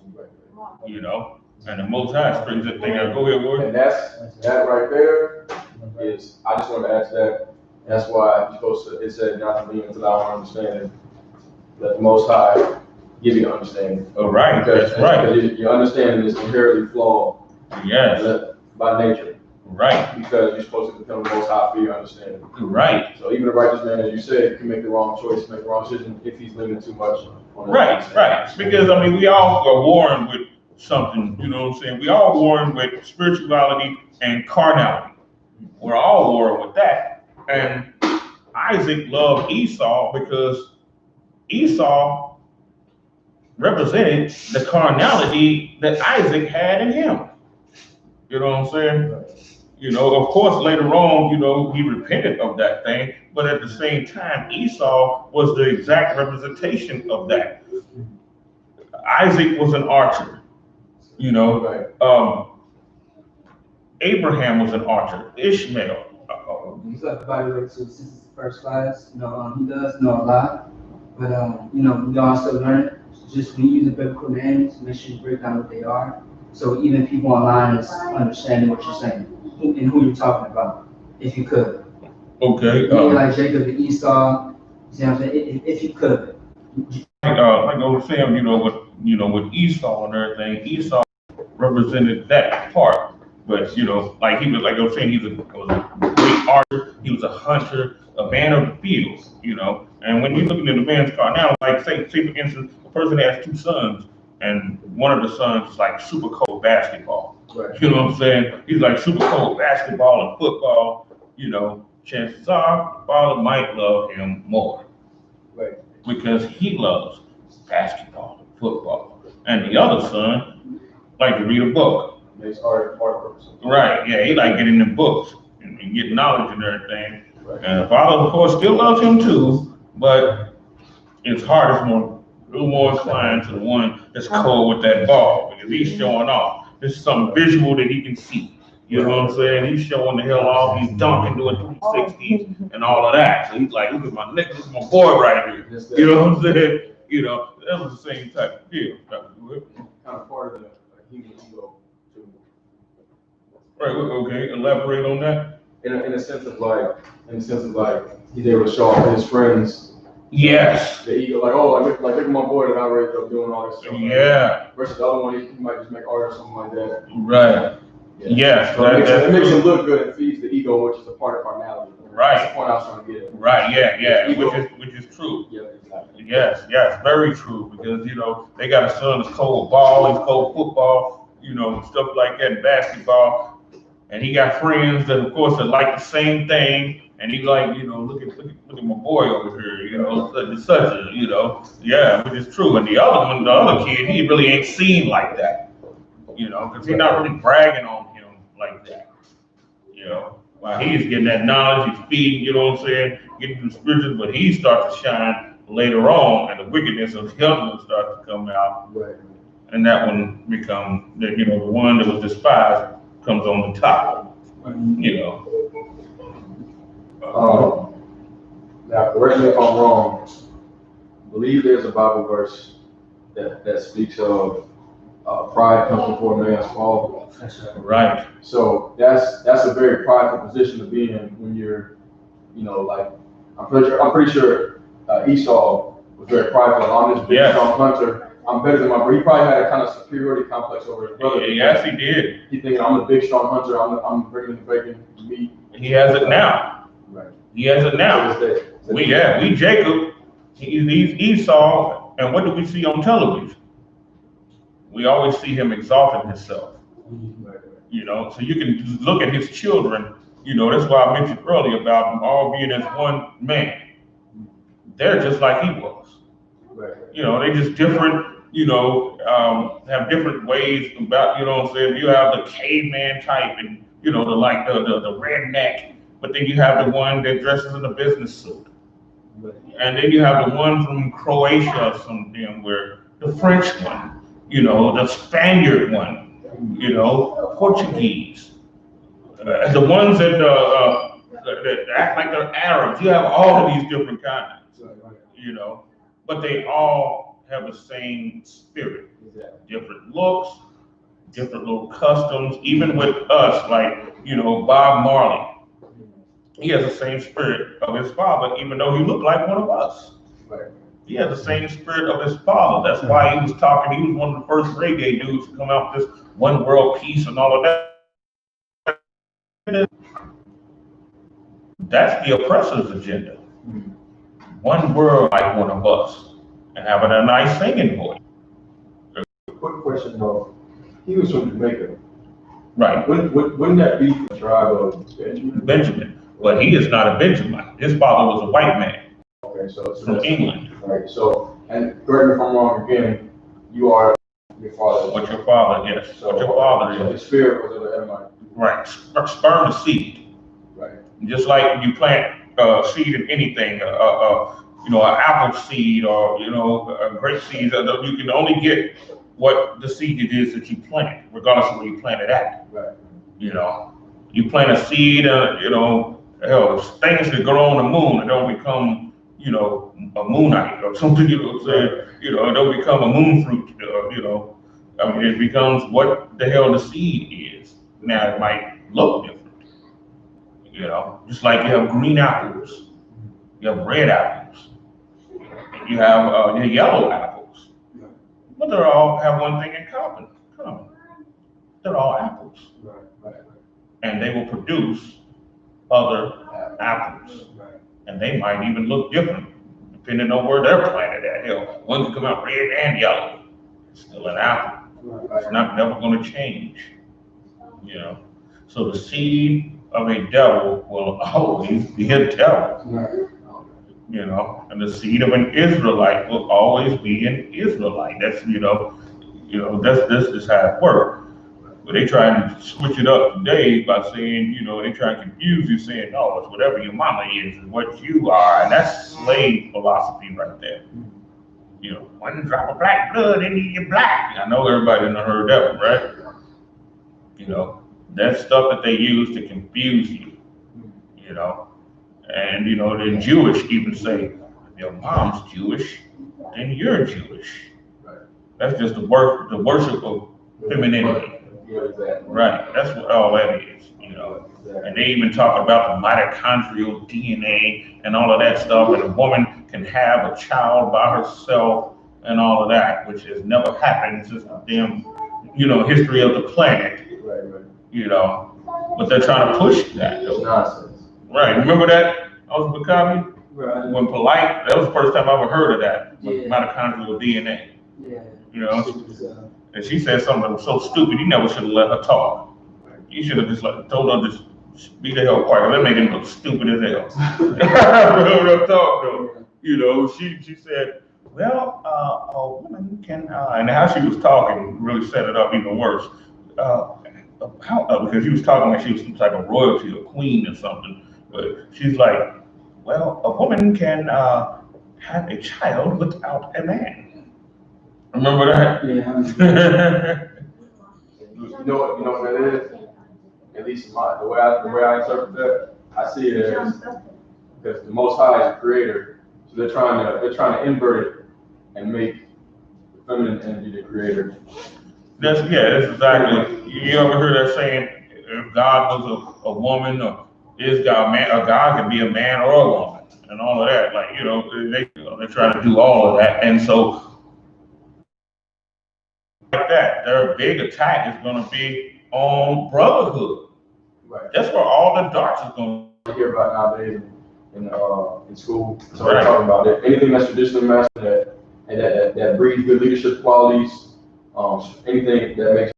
You know, and the Most High strings that thing out. Go ahead, Ward. And that right there is, I just want to add to that. That's why you're supposed to, it said not to lean into our understanding. Let the Most High give you understanding. Oh, right, because, that's right. Because your understanding is inherently flawed. Yes. By nature. Right. Because you're supposed to become the Most High for your understanding. Right. So even a righteous man, as you said, can make the wrong choice, make the wrong decision if he's leaning too much on right. Because, I mean, we all are born with something, you know what I'm saying? We all born with spirituality and carnality. We're all born with that. And Isaac loved Esau because Esau represented the carnality that Isaac had in him. You know what I'm saying? You know, of course, later on, you know, he repented of that thing, but at the same time, Esau was the exact representation of that. Isaac was an archer, you know. Abraham was an archer. Ishmael. So, by the way, so since it's the first class, you know, he does know a lot, but you know, we also learn just when you use the biblical names, make sure you break down what they are. So even people online is understanding what you're saying and who you're talking about, if you could. Okay. Like Jacob and Esau, you see what I'm saying? If you could. Like I was saying, you know, with Esau and everything, Esau represented that part. But you know, like he was, like I was saying, he was a great archer. He was a hunter, a man of the fields. You know, and when you're looking at the man's car now, like say for instance, a person has 2 sons, and one of the sons is like super cold basketball. Right. You know what I'm saying? He's like super cold basketball and football. You know, chances are the father might love him more. Right. Because he loves basketball and football, and the other son like to read a book. Makes art purpose. Right, yeah, he like getting in books and getting knowledge and everything. Right. And the father, of course, still loves him too, but it's hard, it's a little more inclined to the one that's cold with that ball, because he's showing off. This is some visual that he can see. You know what I'm saying? He's showing the hell off, he's dunking, doing 360s and all of that. So he's like, look at my neck, this is my boy right here. You know what I'm saying? You know, that was the same type of deal. Kind of part of the human ego. Right, okay, elaborate on that. In a sense of like, he's able to show off his friends. Yes. The ego, like look at my boy that I raised up doing all this stuff. Yeah. Versus the other one, he might just make art or something like that. Right. Yeah. Yes. So it makes him look good and feeds the ego, which is a part of carnality. Right. That's the point I was trying to get at. Right. Yeah. Which is true. Yeah. Exactly. Yes. Very true. Because you know they got a son that's cold ball, he's cold football, you know, stuff like that, basketball. And he got friends that, of course, that like the same thing, And he's like, look at my boy over here, such and such, yeah, which is true. And the other kid, he really ain't seen like that, because he's not really bragging on him like that, While he's getting that knowledge, he's feeding, getting the spiritual, but he starts to shine later on, and the wickedness of the other one starts to come out. Right. And that one becomes, the one that was despised comes on the top, Now, correct me if I'm wrong. I believe there's a Bible verse that speaks of pride comes before a man's fall. Right. So that's a very prideful position to be in when you're, like I'm pretty sure Esau was very prideful. I'm this big strong hunter. I'm better than my brother. He probably had a kind of superiority complex over his brother. Yes, he did. He thinking I'm the big strong hunter. I'm bringing the bacon, the meat. He has it now. Right. He has it now. We Jacob. He's Esau, and what do we see on television? We always see him exalting himself. So you can look at his children. That's why I mentioned earlier about them all being as one man. They're just like he was. They just different. Have different ways about. You have the caveman type, and the redneck. But then you have the one that dresses in a business suit. And then you have the one from Croatia or something, where the French one, the Spaniard one, Portuguese. The ones that act like they're Arabs. You have all of these different kinds, but they all have the same spirit. Different looks, different little customs, even with us, like, Bob Marley. He has the same spirit of his father, even though he looked like one of us. Right. He has the same spirit of his father. That's why he was talking. He was one of the first reggae dudes to come out with this one world peace and all of that. That's the oppressor's agenda. One world like one of us, and having a nice singing voice. Quick question though. He was from Jamaica. Right. Wouldn't that be the tribe of Benjamin? Benjamin. But he is not a Benjamin. His father was a white man. Okay, so from England. Right. So, and correct me if I'm wrong again, you are your father. What your father, yes. So, what your father so is. the spirit was of the Edomite. Right. Sperm is seed. Right. Just like you plant seed in anything, an apple seed or a grape seed, you can only get what the seed it is that you plant, regardless of where you plant it at. Right. You plant a seed, things that grow on the moon, it don't become, a moonite or something, it don't become a moon fruit, it becomes what the hell the seed is. Now it might look different, just like you have green apples, you have red apples, you have yellow apples, but they all have one thing in common. They're all apples. Right. And they will produce other apples. Right. And they might even look different, depending on where they're planted at. One can come out red and yellow. It's still an apple. Right. It's never going to change. So the seed of a devil will always be a devil. Right. And the seed of an Israelite will always be an Israelite. That's this is how it works. But they try and switch it up today by saying, they try and confuse you, saying, no, it's whatever your mama is what you are. And that's slave philosophy right there. One drop of black blood into your black. I know everybody done heard that one, right? That's stuff that they use to confuse you, And, the Jewish even say, if your mom's Jewish, then you're Jewish. Right. That's just the worship of femininity. Yeah, exactly. Right, that's what all that is, Exactly. And they even talk about the mitochondrial DNA and all of that stuff, and a woman can have a child by herself and all of that, which has never happened since the damn, history of the planet. Right. But they're trying to push that. It's nonsense. Right, remember that, I.S.U.P.K? Right. When polite, that was the first time I ever heard of that, Yeah. mitochondrial DNA. Yeah. And she said something that was so stupid, you never should have let her talk. You should have just told her to Be the hell quiet. That made him look stupid as hell. Real talk though. You know, she said, well, a woman can, and how she was talking really set it up even worse. Because she was talking like she was some type of royalty or queen or something. But she's like, well, a woman can have a child without a man. Remember that? Yeah. You know what that is? At least the way I interpret that, I see it as because the Most High is the creator, so they're trying to invert it and make the feminine energy the creator. That's exactly. You ever heard that saying? If God was a woman, or is God man? Or God can be a man or a woman, and all of that. Like they try to do all of that, and so like that, their big attack is going to be on Brotherhood. Right. That's where all the darts is going to hear about nowadays in school. So right. We're talking about it. Anything that's traditionally masculine that breeds good leadership qualities, anything that makes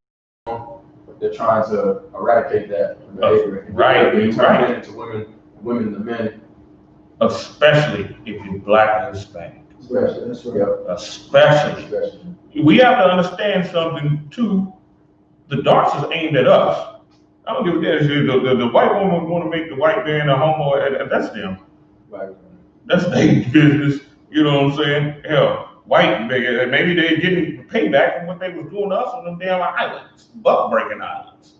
they're trying to eradicate that behavior. Right. Turn it into women to men. Especially if you're black and Hispanic. Especially, that's right. Yep. Especially. We have to understand something too. The darts is aimed at us. I don't give a damn. The white woman want to make the white man a homo, and that's them. Right. That's their business. You know what I'm saying? Hell, white, maybe they're getting payback from what they was doing to us on them damn islands, buck breaking islands.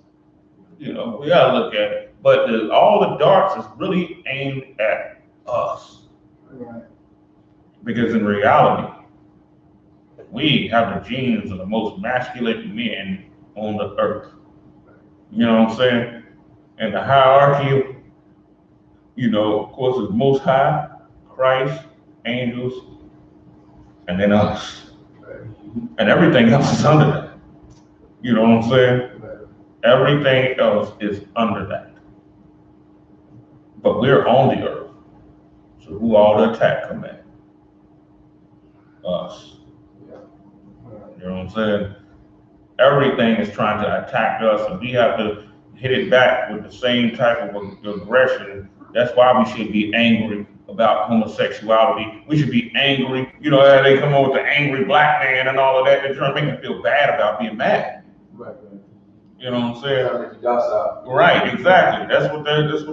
You know, we gotta look at it. But all the darts is really aimed at us. Right. Because in reality, we have the genes of the most masculine men on the earth. You know what I'm saying? And the hierarchy, of course, is Most High, Christ, angels, and then us. And everything else is under that. You know what I'm saying? Everything else is under that. But we're on the earth. So who all the attack come at? Us. You know what I'm saying? Everything is trying to attack us, and we have to hit it back with the same type of aggression. That's why we should be angry about homosexuality. We should be angry. They come up with the angry black man and all of that. They're trying to make you feel bad about being mad. Right. You know what I'm saying? Trying to make you docile. Right, exactly. That's what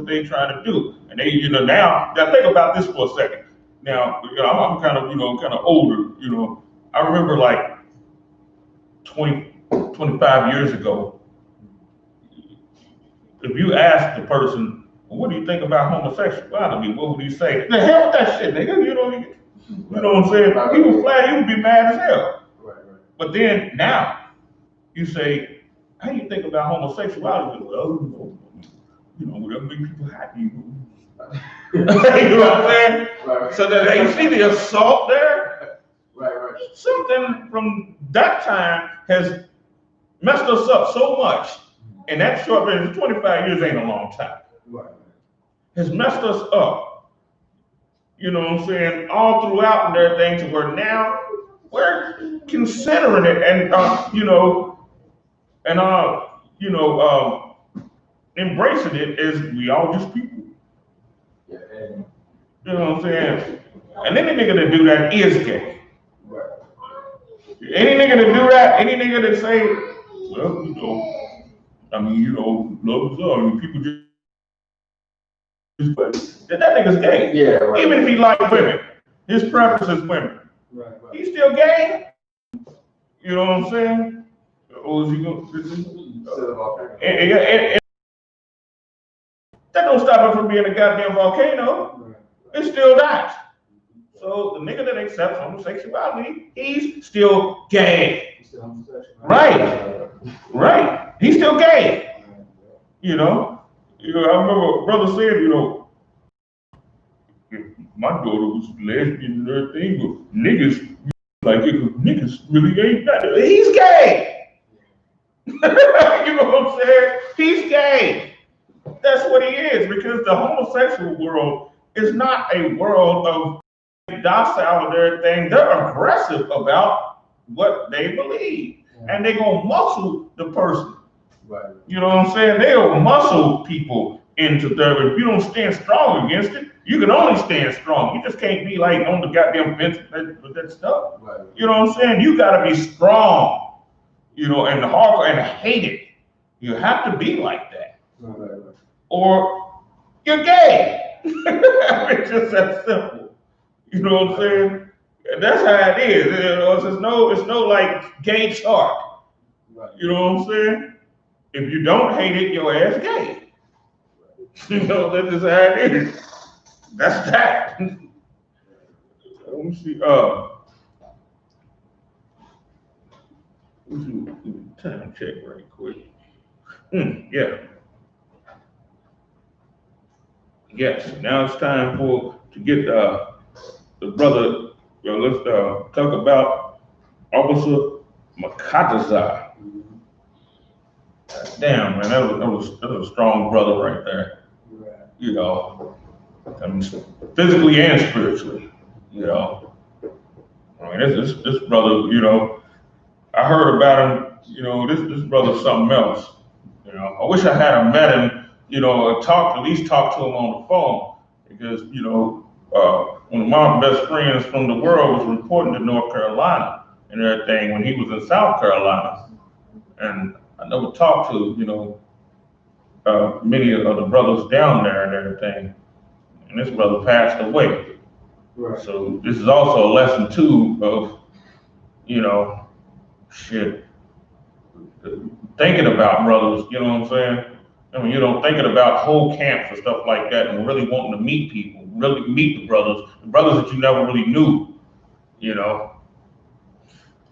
they're trying to do. And they, now think about this for a second. Now, I'm kind of older. I remember like 25 years ago, if you ask the person, well, what do you think about homosexuality? What would he say? The hell with that shit, nigga. You know what I'm saying? He would be mad as hell. Right. But then now, you say, how do you think about homosexuality? Well, whatever makes people happy. You know what I'm saying? Right. So that you see the assault there? Right. Something from that time has messed us up so much, and that short period, 25 years ain't a long time. Right. Has messed us up. You know what I'm saying? All throughout and everything, to where now we're considering it and embracing it as we all just people. Yeah. You know what I'm saying? And any nigga that do that is gay. Right. Any nigga that do that, any nigga that say, well, love is love. People just that nigga's gay. Yeah, right. Even if he like women, his preference is women. Right. He's still gay. You know what I'm saying? Or is he gonna? And that don't stop him from being a goddamn volcano. Right. It's still that. So the nigga that accepts homosexuality, he's still gay. He's still homosexual. Right. He's still gay. I remember a brother said, if my daughter was lesbian and everything, but niggas like it, niggas really ain't that. He's gay. You know what I'm saying? He's gay. That's what he is, because the homosexual world is not a world of docile and everything. They're aggressive about what they believe, and they're gonna muscle the person. Right. You know what I'm saying? They'll muscle people into there. If you don't stand strong against it, you can only stand strong. You just can't be like on the goddamn fence with that stuff. Right. You know what I'm saying? You gotta be strong, you know, and hard and hate it. You have to be like that. Right. Or you're gay. It's just that simple. You know what I'm saying? And that's how it is. You know, it's no like gay chart. Right. You know what I'm saying? If you don't hate it, your ass gay. You know, that's just how it is. That's that. Let me see. Time check right quick. Yeah. Yes. Now it's time to get the brother. Let's talk about Officer Makataza. Damn, man, that was a strong brother right there. Right. You know, I mean, physically and spiritually. You know, I mean, this brother. You know, I heard about him. You know, this brother's something else. You know, I wish I had met him. You know, at least talk to him on the phone, because you know, one of my best friends from the world was reporting to North Carolina and everything when he was in South Carolina, and I never talked to, you know, many of the brothers down there and everything, and this brother passed away. Right. So this is also a lesson too of, you know, shit, thinking about brothers, you know what I'm saying? I mean, you know, thinking about whole camps and stuff like that, and really wanting to meet people, really meet the brothers that you never really knew, you know.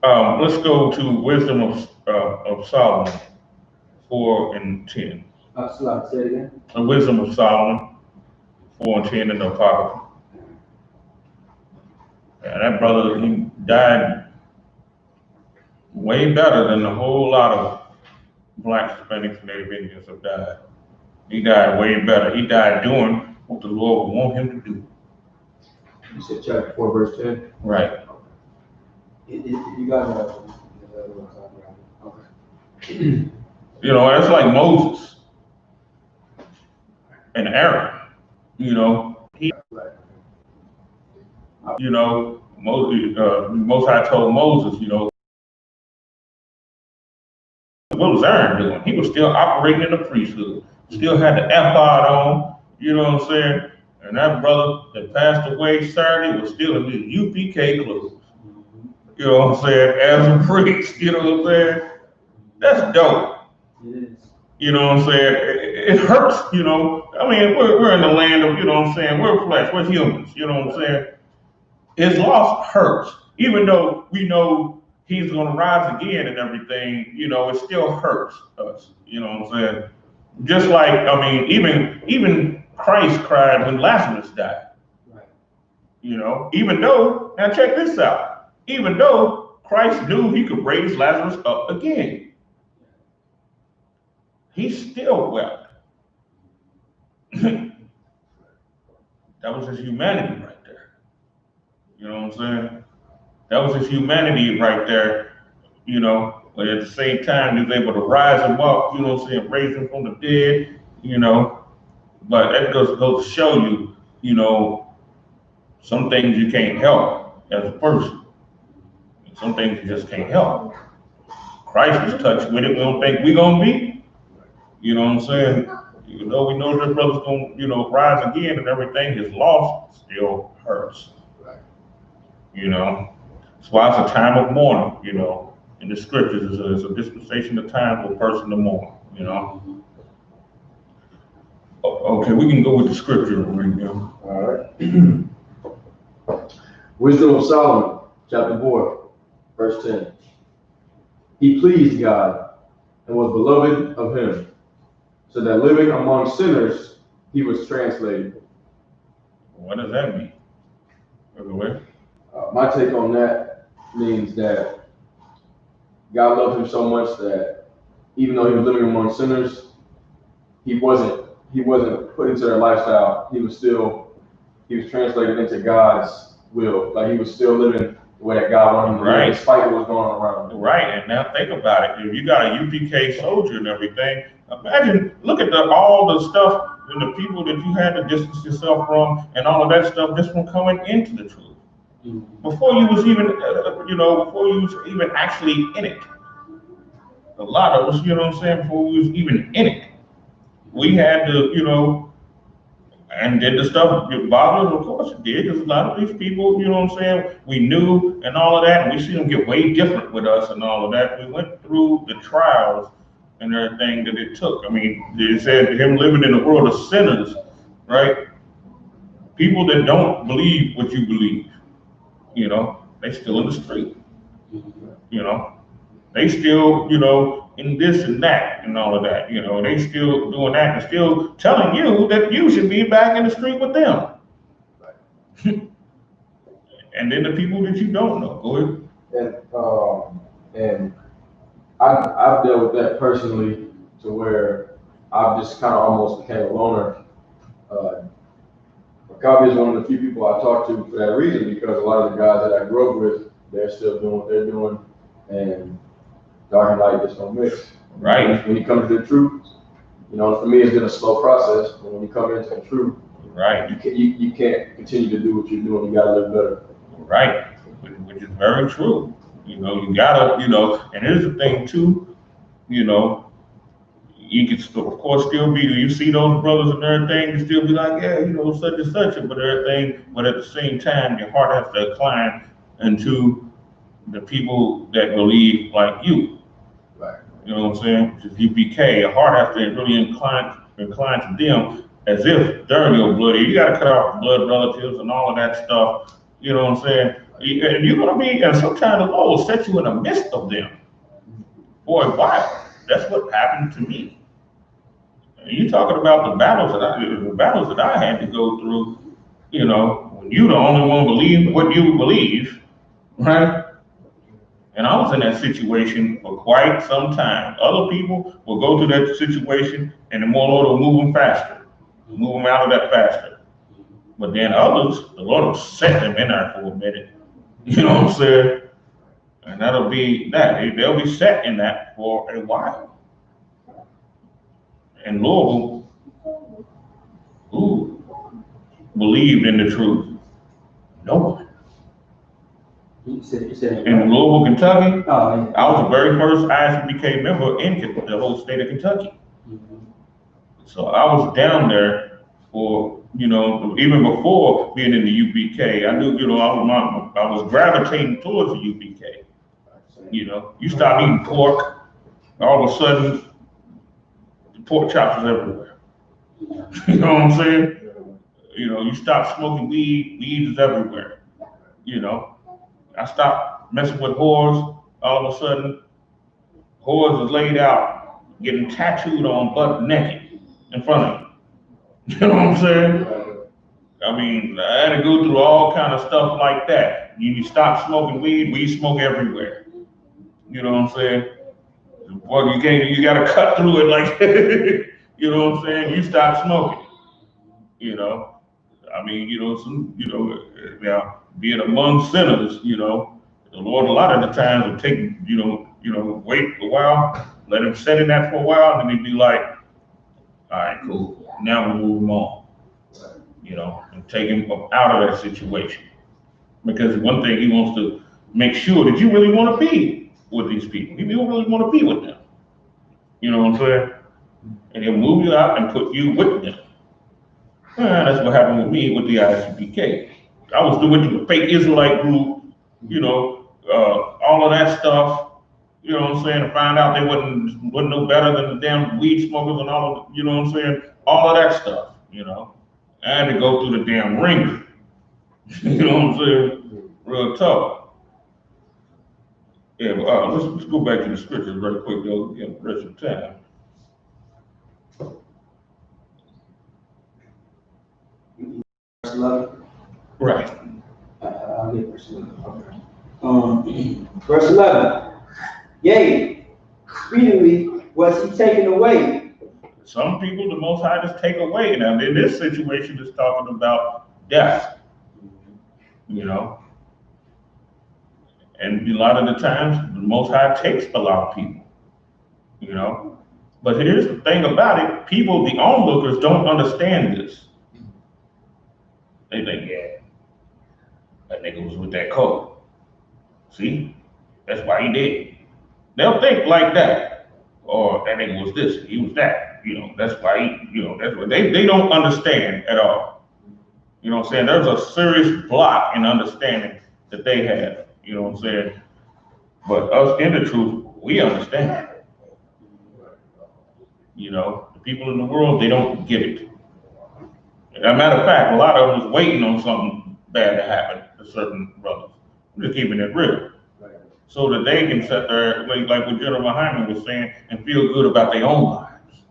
Let's go to Wisdom of Solomon 4 and 10. Say it again. The Wisdom of Solomon 4 and 10 in the Apocrypha. Yeah, that brother, he died way better than a whole lot of Blacks, Hispanics, and Native Indians have died. He died way better. He died doing what the Lord would want him to do. You said chapter 4, verse 10? Right. You got okay. You know, it's like Moses and Aaron. You know, you know, Most High told Moses, you know, what was Aaron doing? He was still operating in the priesthood, still had the ephod on, you know what I'm saying? And that brother that passed away Saturday was still in his U.P.K. clothes. You know what I'm saying? As a priest, you know what I'm saying? That's dope. It is. You know what I'm saying? It hurts, you know. I mean, we're in the land of, you know what I'm saying? We're flesh, we're humans, you know what I'm saying? His loss hurts. Even though we know he's gonna rise again and everything, you know, it still hurts us, you know what I'm saying? Just like, I mean, even Christ cried when Lazarus died. Right. You know, even though, now check this out, even though Christ knew he could raise Lazarus up again, he still wept. That was his humanity right there. You know what I'm saying? That was his humanity right there, you know, but at the same time, he was able to rise him up, you know what I'm saying, raise him from the dead, you know, but that goes to show you, you know, some things you can't help as a person. Some things you just can't help. Christ was touched with it, we don't think we're gonna be, you know what I'm saying? Even though we know this brother's gonna, you know, rise again and everything, his loss still hurts, you know? That's why it's a time of mourning, you know. In the scriptures, it's a dispensation of time for a person to mourn, you know. Okay, we can go with the scripture right now. All right. Wisdom of Solomon, chapter 4, verse 10. He pleased God and was beloved of him, so that living among sinners, he was translated. What does that mean? By the way? My take on that means that God loved him so much that even though he was living among sinners, he wasn't put into their lifestyle. He was translated into God's will. Like he was still living the way that God wanted him to live, despite what was going on around him. Right, and now think about it. If you got a U.P.K. soldier and everything, imagine, look at all the stuff and the people that you had to distance yourself from, and all of that stuff, just from coming into the truth. Before you was even, before you was even actually in it. A lot of us, you know what I'm saying, before we was even in it, we had to, and did the stuff that bothered us, of course it did, because a lot of these people, you know what I'm saying, we knew and all of that, and we see them get way different with us and all of that. We went through the trials and everything that it took. I mean, it said him living in a world of sinners, right? People that don't believe what you believe, they still in the street, they still, in this and that and all of that, they still doing that and still telling you that you should be back in the street with them. And then the people that you don't know, go ahead. And I've dealt with that personally, to where I've just kind of almost became a loner. Copy is one of the few people I talk to for that reason, because a lot of the guys that I grew up with, they're still doing what they're doing, and dark and light just don't mix. Right. When you come to the truth, for me it's been a slow process, but when you come into the truth, right, you can't continue to do what you're doing. You gotta live better. Right, which is very true. You gotta, and here's the thing too, you can of course still be, you see those brothers and everything, you still be like, yeah, such and such, but everything, but at the same time, your heart has to incline into the people that believe like you. Right. You know what I'm saying? Which is U.P.K. Your heart has to really incline to them as if they're your blood. You gotta cut off blood relatives and all of that stuff. You know what I'm saying? And you're gonna be, and sometimes the Lord will set you in the midst of them for a while. That's what happened to me. And you talking about the battles that I had to go through, when you the only one believe what you believe, right? And I was in that situation for quite some time. Other people will go through that situation and the Lord will move them faster, move them out of that faster. But then others, the Lord will set them in there for a minute. You know what I'm saying? And that'll be that. They'll be set in that for a while. And Louisville, who believed in the truth? No one. You said In Louisville, Kentucky, oh, yeah. I was the very first I.S.U.P.K member in the whole state of Kentucky. So I was down there for, even before being in the U.P.K. I knew, I was gravitating towards the U.P.K. You stop eating pork, all of a sudden, the pork chops is everywhere. You know what I'm saying? You stop smoking weed is everywhere. I stopped messing with whores, all of a sudden, whores is laid out, getting tattooed on butt naked in front of you. You know what I'm saying? I mean, I had to go through all kind of stuff like that. You stop smoking weed smoke everywhere. You know what I'm saying? Well, you gotta cut through it like, you know what I'm saying? You stop smoking, I mean, now being among sinners, the Lord a lot of the times will take, wait a while, let him sit in that for a while, and then he'd be like, all right, cool, now we move him on, and take him out of that situation. Because one thing he wants to make sure that you really want to be with these people. You really want to be with them. You know what I'm saying? And he'll move you out and put you with them. That's what happened with me with the I.S.U.P.K. I was doing the fake Israelite group, all of that stuff, you know what I'm saying, to find out they wasn't no better than the damn weed smokers and all of, you know what I'm saying, all of that stuff, I had to go through the damn ringer, you know what I'm saying, real tough. Yeah, but let's go back to the scriptures very quick, though, the rest of the time. Verse 11. Right. I'll get verse 11. Okay. Verse 11. Yea, speedily was he taken away. Some people, the Most High just take away. Now, in this situation, it's talking about death, And a lot of the times, the Most High takes a lot of people, But here's the thing about it, people, the onlookers don't understand this. They think, yeah, that nigga was with that code. See, that's why he did. They'll think like that. Or that nigga was this, he was that. You know, that's why he, you know, that's what they don't understand at all. You know what I'm saying? There's a serious block in understanding that they have. You know what I'm saying? But us in the truth, we understand. You know, the people in the world, they don't get it. As a matter of fact, a lot of them is waiting on something bad to happen to certain brothers. I'm just keeping it real. So that they can sit there, like what General YAHANNA was saying, and feel good about their own lives.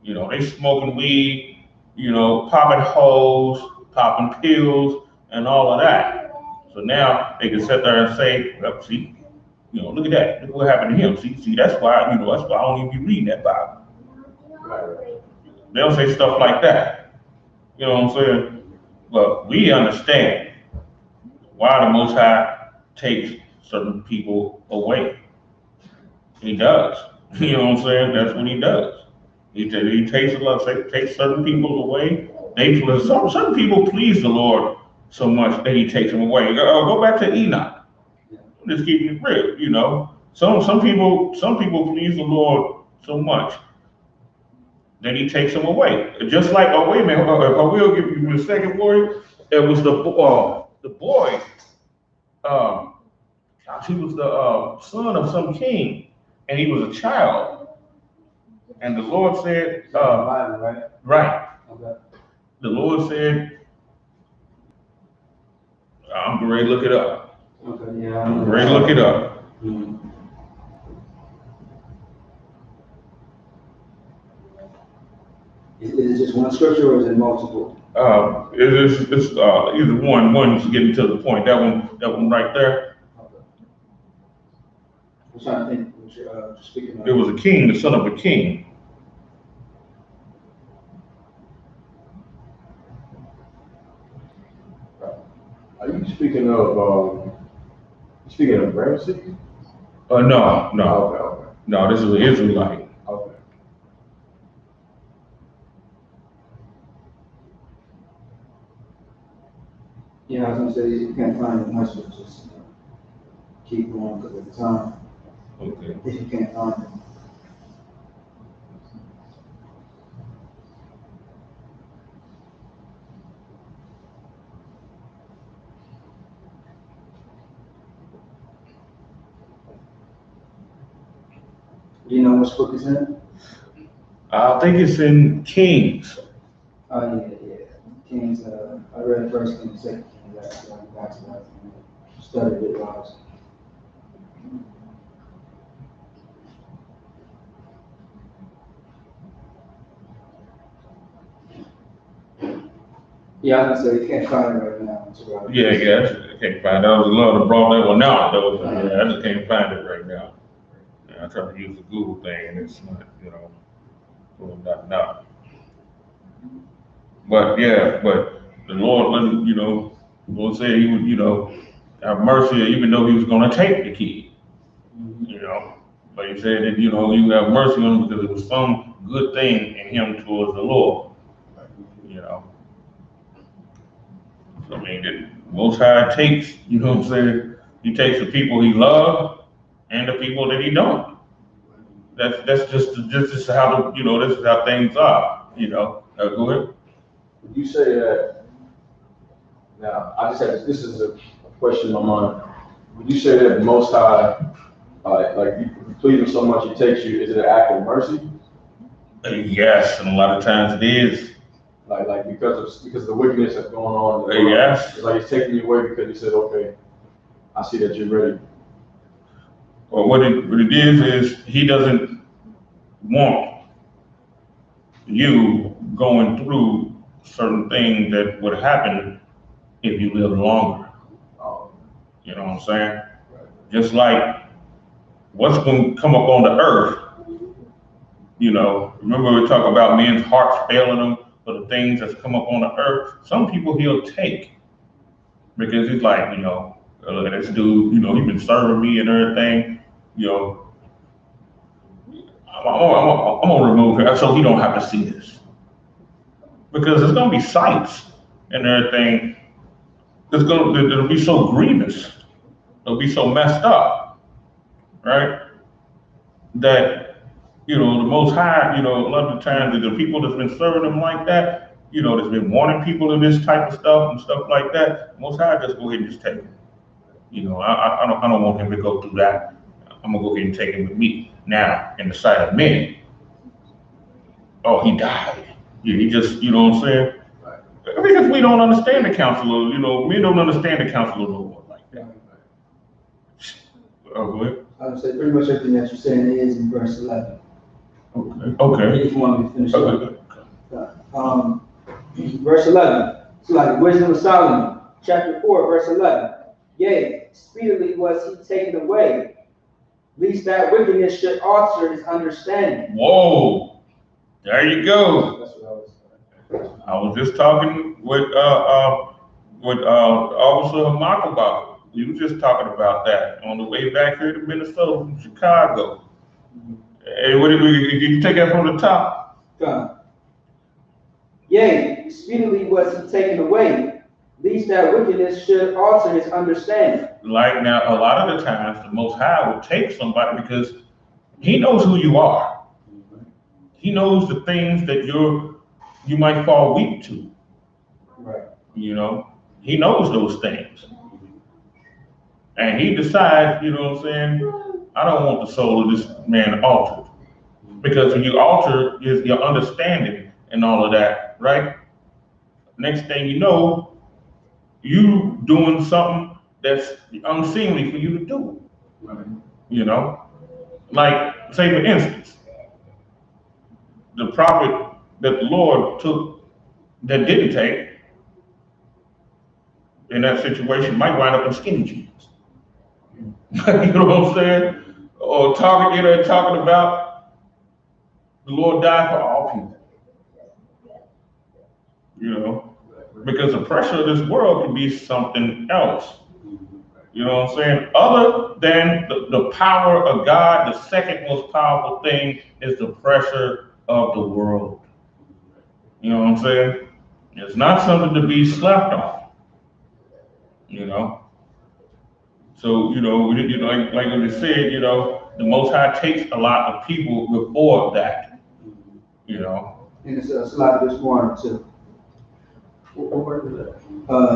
You know, they smoking weed, you know, popping hoes, popping pills, and all of that. So now they can sit there and say, well, see, you know, look at that. Look what happened to him. See, that's why, you know, that's why I don't even be reading that Bible. They'll say stuff like that. You know what I'm saying? But we understand why the Most High takes certain people away. He does. You know what I'm saying? That's what he does. He takes certain people away. Some people please the Lord so much that he takes them away. Go back to Enoch. I'm just keeping it real, you know. Some people please the Lord so much that he takes them away. Just like, oh wait a minute, I will give you a second, warrior. It was the boy. He was the son of some king, and he was a child. And the Lord said, right? Right. Okay. The Lord said, I'm ready to look it up. Okay, yeah. I'm ready to look it up. Mm-hmm. Is it just one scripture or is it multiple? It's either one's getting to the point. That one right there. Okay. I'm trying to think what you're speaking of. It was a king, the son of a king. Are you speaking of Ramsey? No. Okay. No, this is an Israelite. Okay. Yeah, I was gonna say you can't find it much, but just keep going because of the time. Okay. If you can't find it. Do you know which book it's in? I think it's in Kings. Oh yeah. Kings. I read First King, Second King. That's back to that. Studied it while I was. Yeah, I was gonna say you can't find it right now. Yeah, I can't find it. I would love to brought that one out though. Yeah, I just can't find it right now. Yeah, I try to use the Google thing and it's not, you know, pulling nothing up. But the Lord let him, you know, the Lord said he would, you know, have mercy even though he was gonna take the kid. You know. But he said that, you know, you have mercy on him because it was some good thing in him towards the Lord. You know. So, I mean, the Most High takes, you know what I'm saying? He takes the people he loves and the people that he don't. That's just how the, you know, this is how things are. You know. Go ahead. Would you say that? Now, I just had this is a question in my mind. Would you say that Most High, like you plead him so much, he takes you? Is it an act of mercy? Yes, and a lot of times it is. Like because of the wickedness that's going on. Yes. It's like he's taking you away because he said, okay, I see that you're ready. Well, what it is he doesn't want you going through certain things that would happen if you live longer. You know what I'm saying? Just like what's going to come up on the earth. You know, remember we talk about men's hearts failing them for the things that's come up on the earth. Some people he'll take because he's like, you know, this dude, you know, he's been serving me and everything. You know, I'm gonna remove it so he don't have to see this. Because there's gonna be sights and everything. It'll be so grievous. It'll be so messed up, right? That, the Most High, a lot of the times the people that's been serving him like that, that's been warning people of this type of stuff and stuff like that, Most High just go ahead and just take him. I don't want him to go through that. I'm gonna go ahead and take him with me. Now, in the sight of men, oh, he died. Yeah, he just, you know what I'm saying? Because we don't understand the counsel of, men don't understand the counsel of the Lord like that. Oh, go ahead. I would say pretty much everything that you're saying is in verse 11. Okay. If you want me to finish up. Verse 11. It's like Wisdom of Solomon, chapter 4, verse 11. Yea, speedily was he taken away, lest that wickedness should alter his understanding. Whoa, there you go. That's what I was saying. I was just talking with Officer Mark about it. We were just talking about that on the way back here to Minnesota from Chicago. Hey, what did you take that from the top? Yea, speedily was he taken away, lest that wickedness should alter his understanding. Like now, a lot of the times, the Most High will take somebody because he knows who you are. He knows the things that you might fall weak to. Right. He knows those things. And he decides, I don't want the soul of this man altered. Because when you alter your understanding and all of that, right? Next thing you know, you doing something that's unseemly for you to do. Like, say for instance, the prophet that the Lord took that didn't take in that situation might wind up in skinny jeans. You know what I'm saying? Or talking about the Lord died for all people. Because the pressure of this world can be something else. You know what I'm saying? Other than the power of God, the second most powerful thing is the pressure of the world. You know what I'm saying? It's not something to be slept on. So, like we said, the Most High takes a lot of people before that. And it's a slide of this morning too. What word is that?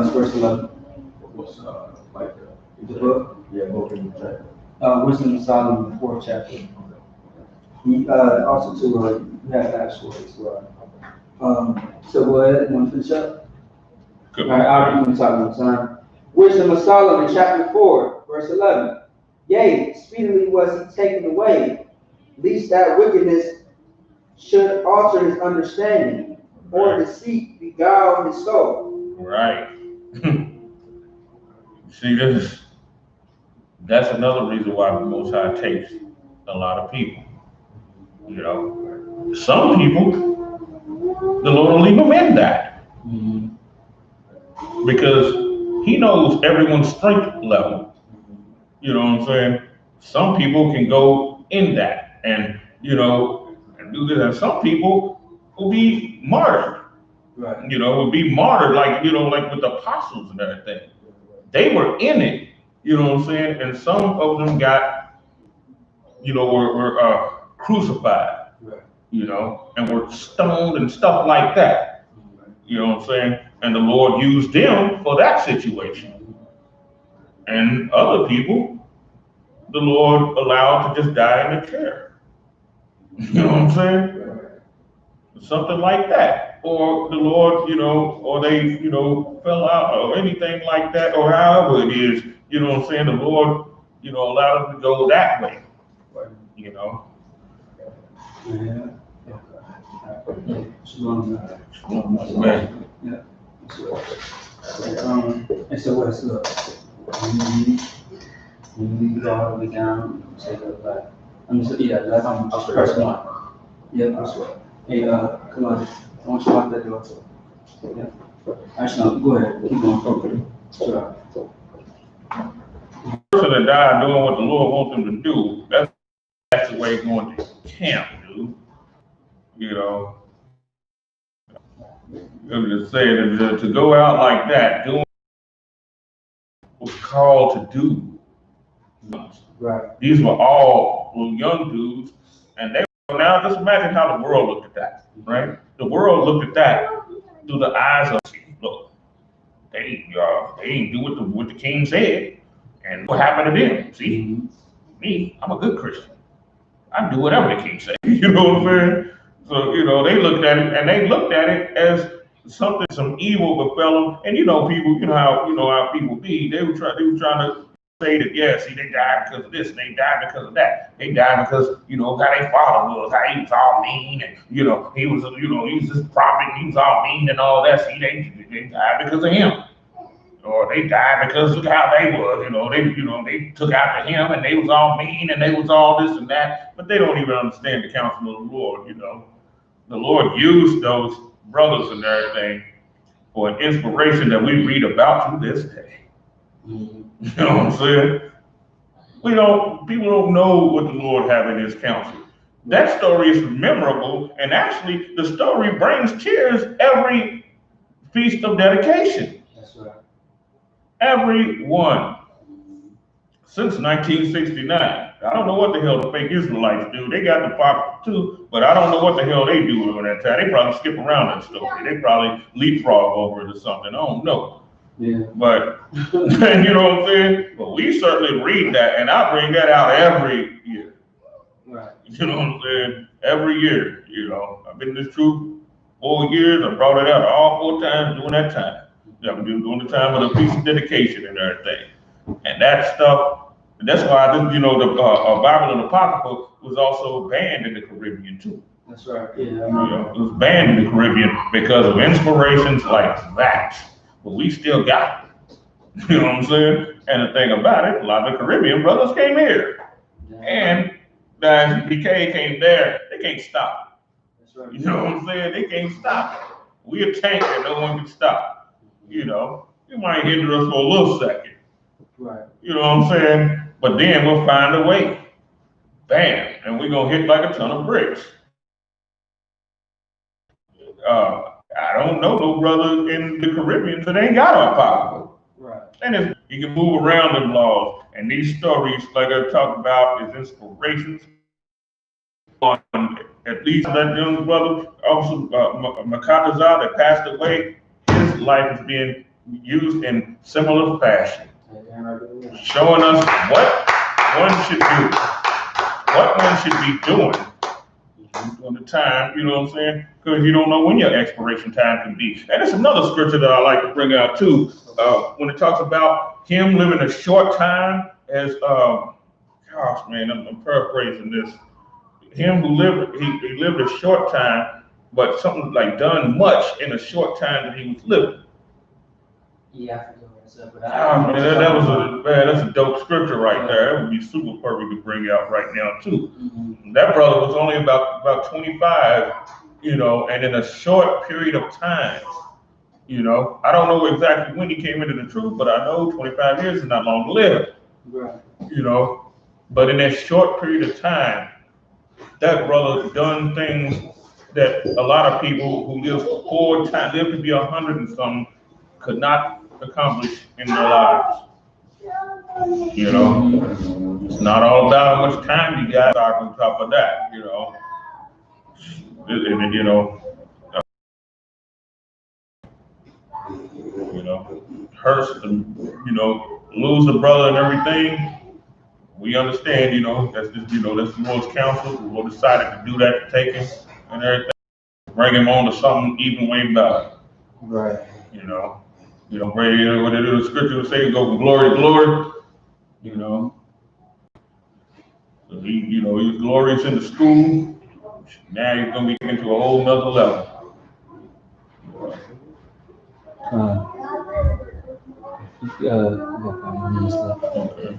It's verse 11. What's The book. Yeah, book in the chapter. Wisdom of Solomon, the 4th chapter. He also too, you have that story as well. So go ahead, you want to finish up? Good. All right, I'll read from Solomon, son. Wisdom of Solomon, chapter 4, verse 11. Yea, speedily was he taken away, lest that wickedness should alter his understanding, or deceit beguile his soul. Right. See, that's another reason why the Most High takes a lot of people. Some people, the Lord will leave them in that. Because he knows everyone's strength level. You know what I'm saying? Some people can go in that and, and do this. And some people will be martyred. Right. Will be martyred like with the apostles and everything. They were in it, you know what I'm saying? And some of them got, were crucified, right. And were stoned and stuff like that. You know what I'm saying? And the Lord used them for that situation. And other people, the Lord allowed to just die in a chair. You know what I'm saying? Something like that. Or the Lord, or they, fell out or anything like that, or however it is, you know what I'm saying? The Lord, allowed them to go that way. Yeah. Man. Yeah. And so what's look? When you go all the way down, say that. That's on first one. Yeah, that's right. Hey, come on. I want you to lock that door. Yeah. Actually, no, go ahead. Keep going. Okay. Sure. The person that died doing what the Lord wants them to do, that's the way going to camp. do. You know, I'm just saying that to go out like that, doing what was called to do. Right. These were all young dudes, and they now just imagine how the world looked at that, right? The world looked at that through the eyes of, look, they ain't do what the king said, and what happened to them? See, me, I'm a good Christian. I do whatever the king says. You know what I'm saying? So they looked at it, and they looked at it as something, some evil befell them. And people, how people be. They were trying to say that, yeah, see, they died because of this, and they died because of that. They died because, how their father was, how he was all mean, and, he was this prophet, and he was all mean and all that. See, they died because of him. Or they died because of how they was, they took after him, and they was all mean, and they was all this and that. But they don't even understand the counsel of the Lord, The Lord used those brothers and everything for an inspiration that we read about to this day. You know what I'm saying? People don't know what the Lord have in his counsel. That story is memorable, and actually the story brings tears every feast of dedication. That's right. Every one. Since 1969. I don't know what the hell the fake Israelites do. They got the pop too, but I don't know what the hell they do during that time. They probably skip around that story. They probably leapfrog over it or something. I don't know. Yeah. But you know what I'm saying? But we certainly read that, and I bring that out every year. Right. You know what I'm saying? Every year. I've been in this truth 4 years. I brought it out all 4 times during that time. I've been doing the time of the feast of dedication and everything. And that stuff, that's why the Bible and Apocrypha was also banned in the Caribbean too. That's right. Yeah. It was banned in the Caribbean because of inspirations like that. But we still got it. You know what I'm saying? And the thing about it, a lot of the Caribbean brothers came here. Yeah. And the I.S.U.P.K came there. They can't stop. That's right. You know what I'm saying? They can't stop. We a tank that no one can stop. You might hinder us for a little second. Right. You know what I'm saying? But then we'll find a way. Bam. And we're going to hit like a ton of bricks. I don't know no brother in the Caribbean that ain't got a Apocrypha. Right. And you can move around them laws. And these stories, like I talked about, is inspirations on at least that young brother, also Makatazar, that passed away. His life is being used in similar fashion, showing us what one should do, what one should be doing on the time, you know what I'm saying? Because you don't know when your expiration time can be. And it's another scripture that I like to bring out too, when it talks about him living a short time as, gosh man, I'm paraphrasing this. Him who he lived a short time, but something like done much in a short time that he was living. Yeah, I forget what I said, but that's a dope scripture right there. That would be super perfect to bring out right now too. Mm-hmm. That brother was only about 25, and in a short period of time, I don't know exactly when he came into the truth, but I know 25 years is not long to live. Right. But in that short period of time, that brother done things that a lot of people who live to be 100 and something could not accomplish in their lives. It's not all about how much time you got on top of that, hurts to, lose a brother and everything. We understand, that's just, that's the Lord's counsel. The Lord decided to do that, to take him and everything, bring him on to something even way better. Right. What the scripture would say, go from glory to glory. So he's glorious in the school. Now he's gonna be taken to a whole nother level. We got 5 more minutes left. Okay.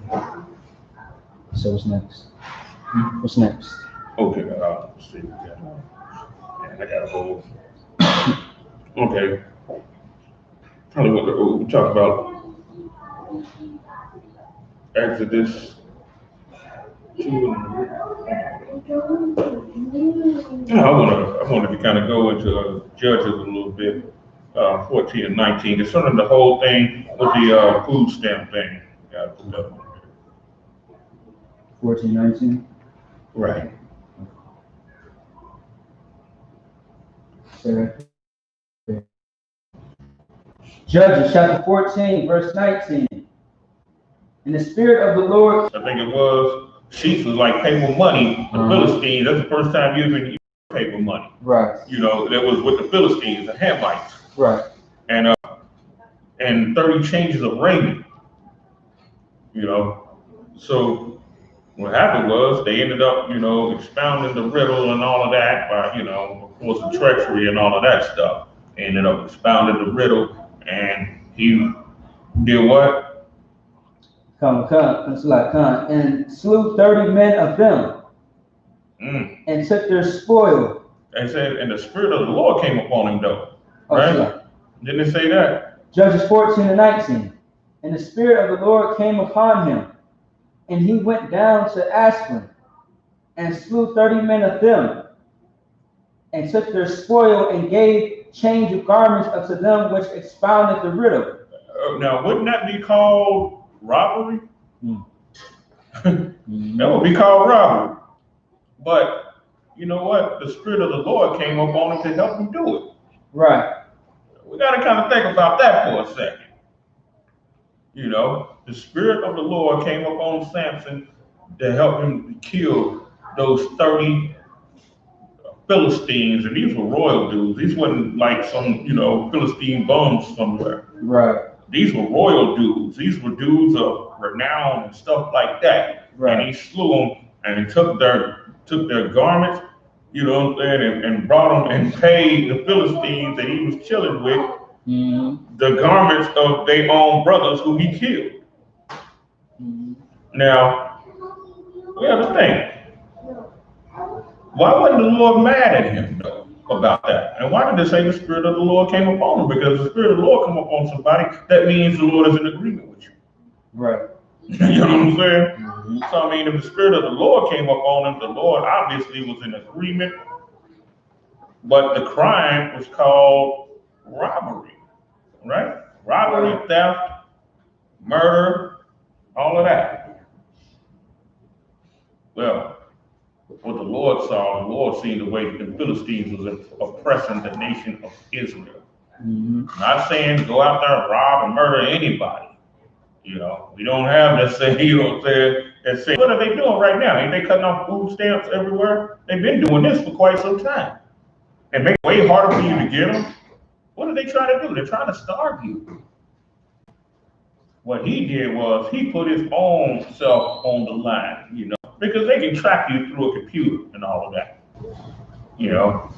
So what's next? What's next? Okay, let's see. I got a whole. Okay. Probably what we talk about. Exodus 2. I wanted to kind of go into Judges a little bit, 14 and 19, concerning the whole thing with the food stamp thing. Yeah, 14, 19. right. Judges chapter 14, verse 19. And the Spirit of the Lord. I think it was, sheets was like paper money. The Philistines, that's the first time you even used paper money. Right. You know, that was with the Philistines, the Hamites. Right. And 30 changes of raiment. You know, so what happened was they ended up, you know, expounding the riddle and all of that by, you know, of course, the treachery and all of that stuff. They ended up expounding the riddle, and he did what? And slew 30 men of them, and took their spoil. They said, and the Spirit of the Lord came upon him, though. Right? Didn't it say that? Judges 14 and 19. And the Spirit of the Lord came upon him, and he went down to I.S.U.P.K, and slew 30 men of them, and took their spoil, and gave change of garments unto them which expounded the riddle. Now, wouldn't that be called robbery? That would be called robbery. But you know what? The Spirit of the Lord came upon him to help him do it. Right. We got to kind of think about that for a second. You know, the Spirit of the Lord came upon Samson to help him kill those 30 Philistines, and these were royal dudes. These wasn't like some, you know, Philistine bums somewhere. Right. These were royal dudes. These were dudes of renown and stuff like that. Right. And he slew them, and he took their garments, you know what I'm saying, and brought them and paid the Philistines that he was chilling with the garments of their own brothers who he killed. Now, we have to think. Why wasn't the Lord mad at him, though, about that? And why did it say the Spirit of the Lord came upon him? Because the Spirit of the Lord come upon somebody, that means the Lord is in agreement with you. Right. You know what I'm saying? So, I mean, if the Spirit of the Lord came upon him, the Lord obviously was in agreement. But the crime was called robbery, right? Robbery, theft, murder, all of that. Well, what the Lord saw, the Lord seen the way the Philistines was oppressing the nation of Israel. Not saying go out there and rob and murder anybody. You know, we don't have that saying, you know what I'm saying? What are they doing right now? Ain't they cutting off food stamps everywhere? They've been doing this for quite some time. And make it way harder for you to get them. What are they trying to do? They're trying to starve you. What he did was he put his own self on the line, you know, because they can track you through a computer and all of that. You know,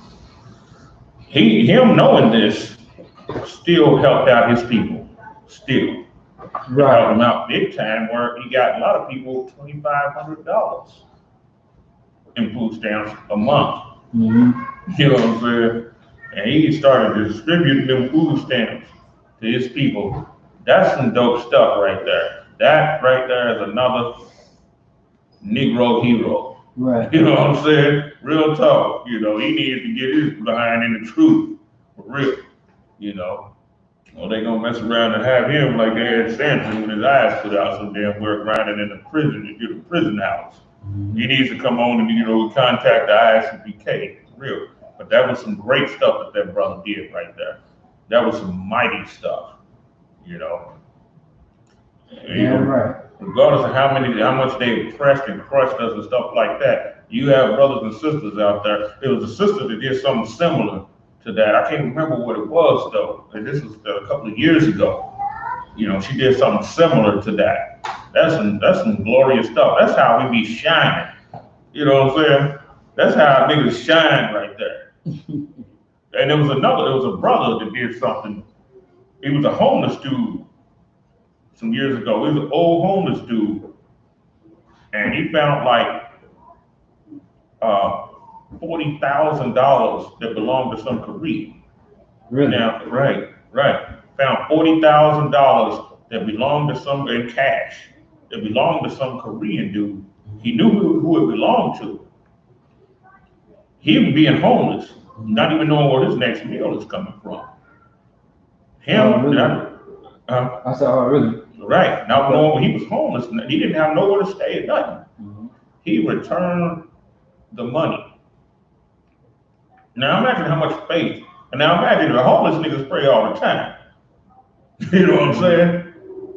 him knowing this still helped out his people. Still. Right. Helped him out big time, where he got a lot of people $2,500 in food stamps a month. You know what I'm saying? And he started distributing them food stamps to his people. That's some dope stuff right there. That right there is another Negro hero. Right. You know what I'm saying? Real talk. You know, he needs to get his behind in the truth. For real. You know. Well, they gonna mess around and have him like they had Samson with his eyes put out so damn well grinding in the prison, in the prison house. He needs to come on and, you know, contact the I.S.U.P.K. For real. But that was some great stuff that brother did right there. That was some mighty stuff. You know. Yeah, right. Regardless of how much they oppressed and crushed us and stuff like that, you have brothers and sisters out there. There was a sister that did something similar to that. I can't remember what it was though. And this was a couple of years ago. You know, she did something similar to that. That's some glorious stuff. That's how we be shining. You know what I'm saying? That's how niggas shine right there. And there was a brother that did something. He was a homeless dude some years ago. He was an old homeless dude. And he found like $40,000 that belonged to some Korean. Really? Now, right. Found $40,000 that belonged to some, in cash, that belonged to some Korean dude. He knew who it belonged to. he was being homeless, not even knowing where his next meal is coming from. Him, I said, oh, really? Right, not knowing he was homeless, he didn't have nowhere to stay, nothing. He returned the money. Now imagine how much faith. And now imagine the homeless niggas pray all the time. You know what I'm saying?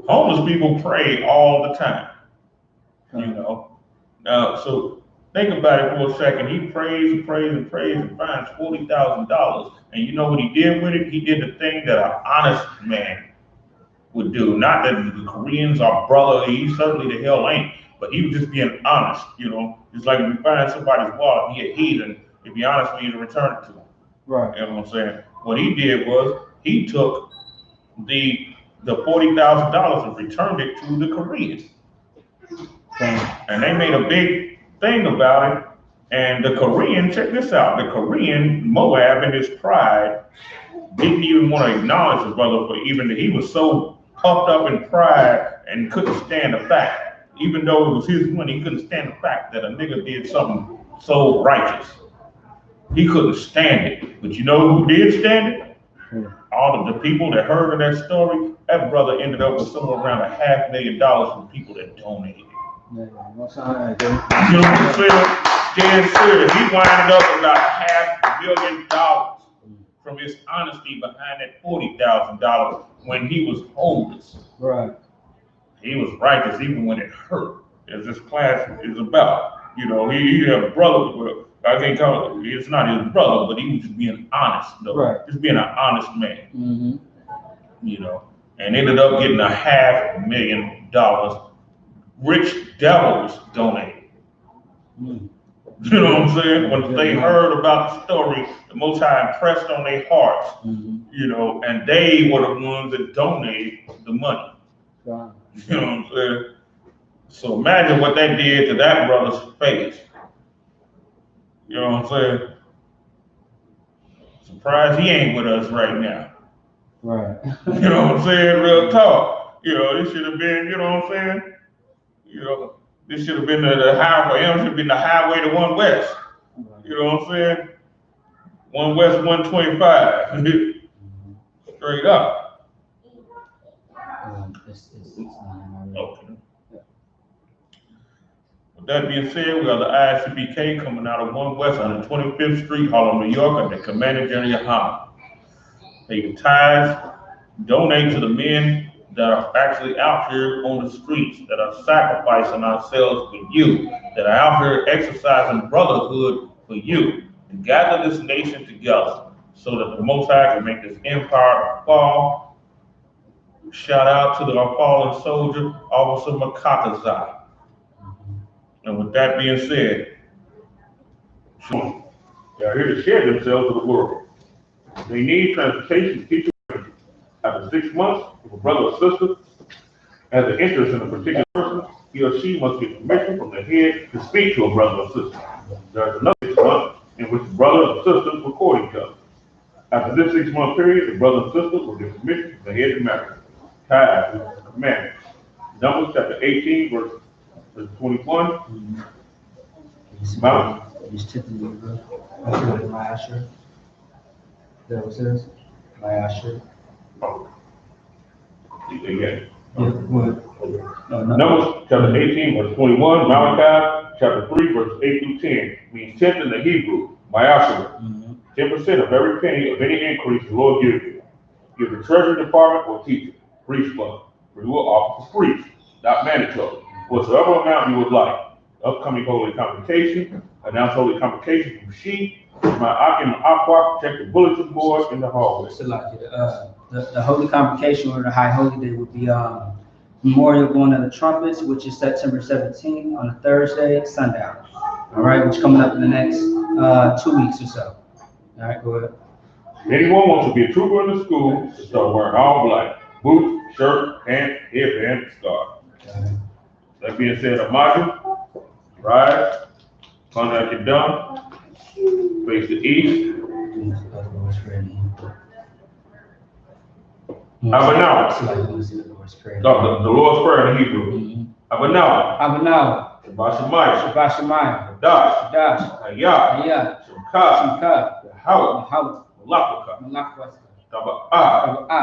Homeless people pray all the time. You know? So think about it for a second. He prays and prays and prays and finds $40,000. And you know what he did with it? He did the thing that an honest man would do. Not that the Koreans are brother, he certainly the hell ain't. But he was just being honest, you know? It's like if you find somebody's wallet, he a heathen, it'd be honest for you to return it to him. Right. You know what I'm saying? What he did was he took the $40,000 and returned it to the Koreans. And they made a big thing about it. And the Korean, check this out, the Korean, Moab in his pride, didn't even want to acknowledge his brother, but even he was so puffed up in pride and couldn't stand the fact, even though it was his money, he couldn't stand the fact that a nigga did something so righteous. He couldn't stand it. But you know who did stand it? All of the people that heard of that story, that brother ended up with somewhere around $500,000 from people that donated. You know what I'm saying? Dead serious. He winded up with about $500 million from his honesty behind that $40,000 when he was homeless. Right. He was righteous even when it hurt, as this class is about. You know, he had a brother, well, I can't call it, it's not his brother, but he was just being honest, though. Right. Just being an honest man. You know, and ended up getting $500,000. Rich devils donated. You know what I'm saying? When they heard about the story, the Most High impressed on their hearts, you know, and they were the ones that donated the money. You know what I'm saying? So imagine what that did to that brother's face. You know what I'm saying? Surprised he ain't with us right now. Right. You know what I'm saying? Real talk. You know, this should have been, you know what I'm saying? You know, this should have been the highway, it should have been the highway to 1 West. You know what I'm saying? 1 West 125. Straight up. Okay. With that being said, we got the I.S.U.P.K coming out of 1 West on the 25th Street, Harlem, New York, at the Commander General YAHANNA. Pay your tithes, donate to the men that are actually out here on the streets, that are sacrificing ourselves for you, that are out here exercising brotherhood for you, and gather this nation together so that the Most High can make this empire fall. Shout out to our fallen soldier, Officer Makakazai. And with that being said, they are here to share themselves with the world. They need transportation to teach you. After 6 months, if a brother or sister has an interest in a particular person, he or she must get permission from the head to speak to a brother or sister. There is another 6 months in which the brother or sisters record each other. After this 6 month period, the brother and sister will get permission from the head to marry. Tithes is a commandment. Numbers chapter 18, verse 21. Mount. He's tipping you, bro. My Asher. Is that what it says? My Asher. Oh. Again. Yeah, what? Numbers chapter 18, verse 21. Malachi chapter 3, verse 8 through 10 means tenth in the Hebrew. Mayashua. 10% of every penny of any increase the Lord gives you. Give the treasury department or teacher, priest fund, for you will offer for free, not mandatory. Whatsoever amount you would like. Upcoming holy convocation, announce holy convocation from sheep. My Akim Aqua, check the bulletin board in the hallway. So like the holy convocation or the high holy day would be Memorial Blowing of the Trumpets, which is September 17th on a Thursday, sundown. All right, which is coming up in the next 2 weeks or so. All right, go ahead. Anyone wants to be a trooper in the school to start wearing all black, boots, shirt, pants, headband, and scarf. That being said, Amaju, rise, contact your dumb, face the east. Abanawa. The Lord's Prayer in Hebrew. Abanawa. Abanawa. Shabbat Shemayim. Shabbat Shemayim. Dash, Dash, Ayah, Ayah, Shimka, Shimka, Howard, Howard, Malaka, Malakwa, Taba'a, Taba'a,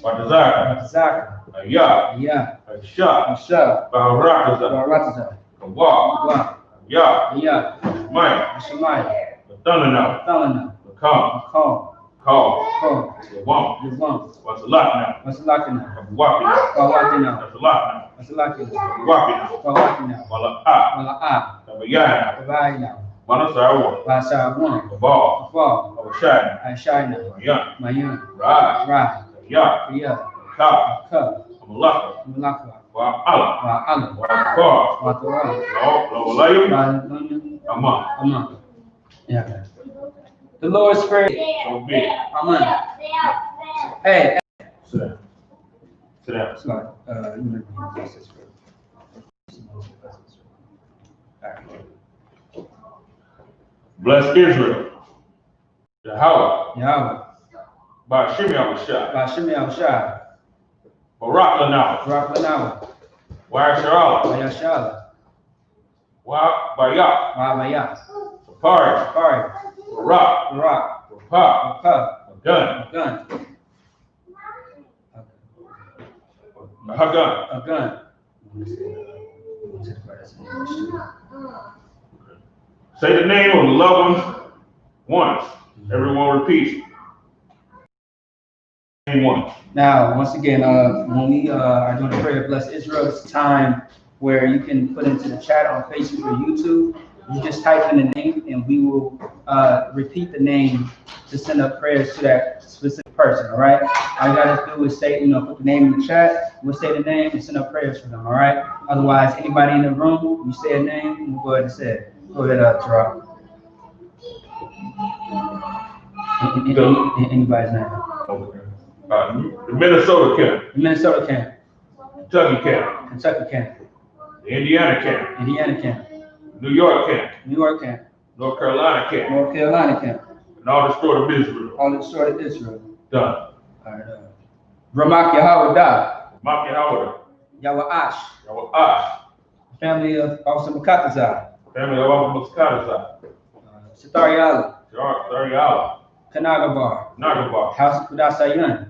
Badazaka, Zaka, Ayah, Ayah, Aisha, Asha, Baharakaza, Barataza, Kawa, Wa, Ayah, Ayah, Maya, Shemaiah, Thunana, Thalana, Come, Call, Call, Call, Yawam, Yavon, what's a lot now? what's Lakina, Wapina, Wawakina, that's a lot now. what's Lakina, Wapina, Wawakina, Wala'a, Wala'a, Tabayana, Tabayna, Manasawa, Basa One, Kabal, Fall, Awashana, Ashina, Mayan, Mayun, Ra, Ra, Ya, Ria, Ka, Ka, Malaka, Malakwa, Wa'ala, Wa'ala, Wa'akar, Watawa, Lawalayu, Wa'alun, Ama, Aman. Yeah. The Lord's Prayer. so be it. Amen. Hey. Sit down. Sit down. Sorry. You remember this Bless Israel. Yahweh, Yahweh. by Shimei Abishai, By Shimei Al-Shai. Barak Lanawa, Barak Lanawa. Wa'asharala, Wayashala. Wa'bayah, Wa'abayah. Sapari, Pari. Barak, Barak. Rapah, Pah. Gun, Gun. Hagun. A gun. Say the name of the loved ones once. Everyone repeats. Name once. Now, once again, when we are doing the prayer, bless Israel, it's a time where you can put into the chat on Facebook or YouTube. You just type in the name, and we will repeat the name to send up prayers to that specific person. All right. All you gotta do is say, put the name in the chat. We'll say the name and send up prayers for them. All right. Otherwise, anybody in the room, you say a name, we'll go ahead and say it. Go ahead, Terrell. Anybody's name. Okay. The Minnesota camp, The Minnesota camp, Kentucky camp, Kentucky camp, the Indiana camp, Indiana camp, New York camp, New York camp, North Carolina camp, North Carolina camp, and all the stored of Israel. all the destroyed of Israel. Done. All right. Ramak Yahweh Da, Maki Howard, Yahweh Ash, Yahweh Ash, family of Officer Makatazai, family of Abu Muskataza, Sitariala, Sariala, Kanagabar, Nagabar, House of Kudasayan,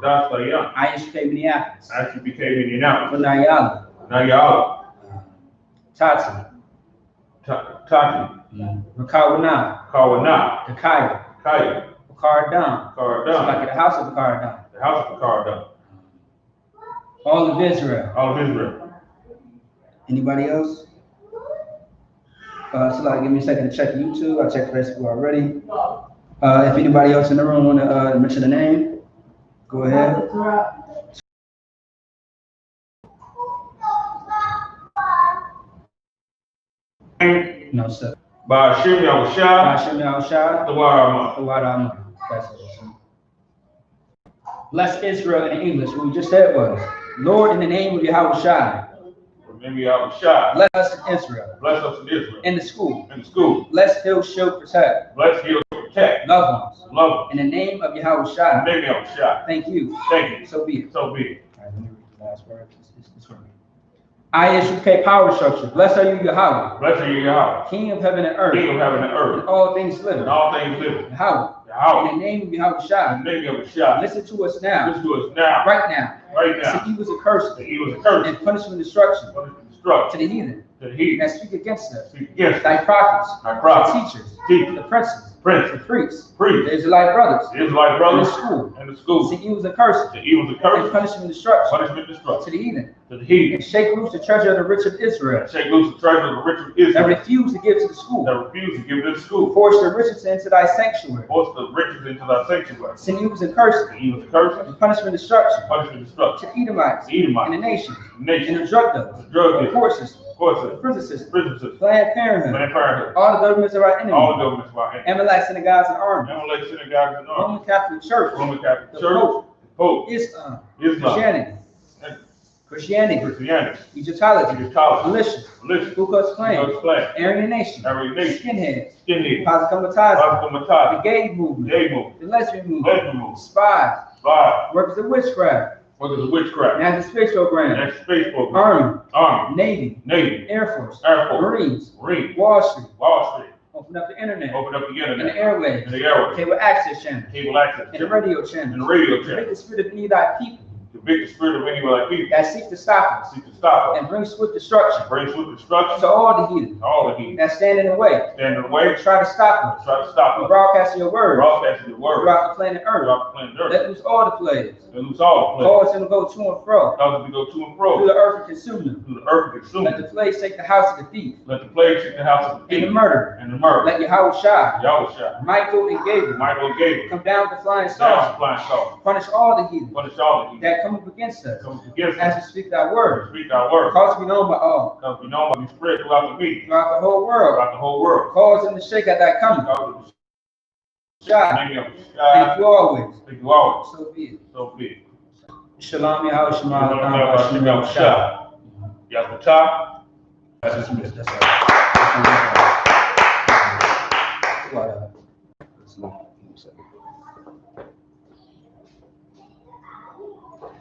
Dastayan, I.S.U.P.K Minneapolis, I.S.U.P.K Minneapolis, Kunayala, Nayala, Tati, Tati, Rakawana, Kawana, Takaya, Kaya, Bakardam, Karadam, like the house of Bakardam, the house of Karadam, all of Israel. all of Israel. Anybody else? So give me a second to check YouTube. I checked Facebook already. If anybody else in the room want to mention the name, go ahead. No, sir. By Shimei Abishai, Hashem Al-Shai, the Warama. Tawadam. That's it. Bless Israel in English. What we just said was, Lord, in the name of Yahweh Shai, Remember Abishai. bless us in Israel. Bless us in Israel. In the school. In the school. Bless, heal, shield, protect. Bless, heal, protect. Loved ones. Love In the name of Yahweh us. Shai. Maybe Abishai. Thank you. Thank you. So be it. So be it. All right, let me read the last word. It's for me. I.S.U.P.K power structure. Blessed are you, Yahweh, Blessed are you, Yahweh, King of heaven and earth, King of heaven and and earth, all things living. and all things living. Yahweh, Yahweh, in the name of Yahweh in Shai, the name of Abishai. listen to us now, Listen to us now, right now. right See now. evils and curses, The evil is cursed. and punishment and destruction What is the destruction? to the heathen To the heathen. that speak against us, Speak against thy us. prophets, Our the prophets, teachers, teachers, the princes, the princes, priests, the priests, Israelite brothers, the Israelite in brothers, the school. and the school. See evils and curses, The evil is and cursed. punishment and destruction Punishment, to destruction. the heathen, To the heathen. and shake loose the treasure of the rich of Israel, Shake loose the treasure of the rich of that Israel. refuse to give to the school. That refuse to give to the school. Force the riches into thy sanctuary. Force the riches into thy sanctuary. Send evils and curses, The evil is cursed. and punishment and destruction Punishment, to destruction. the Edomites, The Edomites, and the nations, the nation, and the drug dealers, the drug the dealers, court system, court the system, prison system, prison system, Planned Parenthood, Planned Parenthood, all the governments of our all the enemies, governments of our enemies, Amalek synagogues and armies, Amalek synagogues and armies, Roman Catholic Church, Roman Catholic the Church, Pope, Pope, Islam, Islam, Christianity, and Christianity, Christianity, Egyptology, Egyptology, militia, militia, Ku Klux Klan, Klux Klan, Aryan Nation, Aryan Nation, skinheads, Skinhead, Positkomatazi, the Pastor gay movement, Gay Movement, the lesbian movement, Lesbian Movement, spies, Fire, workers of witchcraft, Whether it's witchcraft. National Space Program. National Space Program. Army. Navy. Air Force. Marines. Wall Street. Open up the internet. Open up the internet. And the airwaves. Cable access channel. And the radio channel. To make the spirit of any of thy people. To break the spirit of any of thy people. That seek to stop us. And bring swift destruction. To all the heathen. That stand in the way. Try to stop us. From broadcasting your word. Throughout the planet Earth. Let loose all the plagues. Cause them to go to and fro. Through the earth and consume them. Let the plague take the house of the thief. And the murderer. Let Yahweh Shai. Michael and Gabriel. Come down with the flying saucer. Punish all the heathen. That come up against us. As we speak thy word. Cause to be known by all. Throughout the whole world. Cause them to shake at thy coming. Thank you always. So be it. Shalom, Yahweh Shema. Yahushua. That's dismissed. That's all.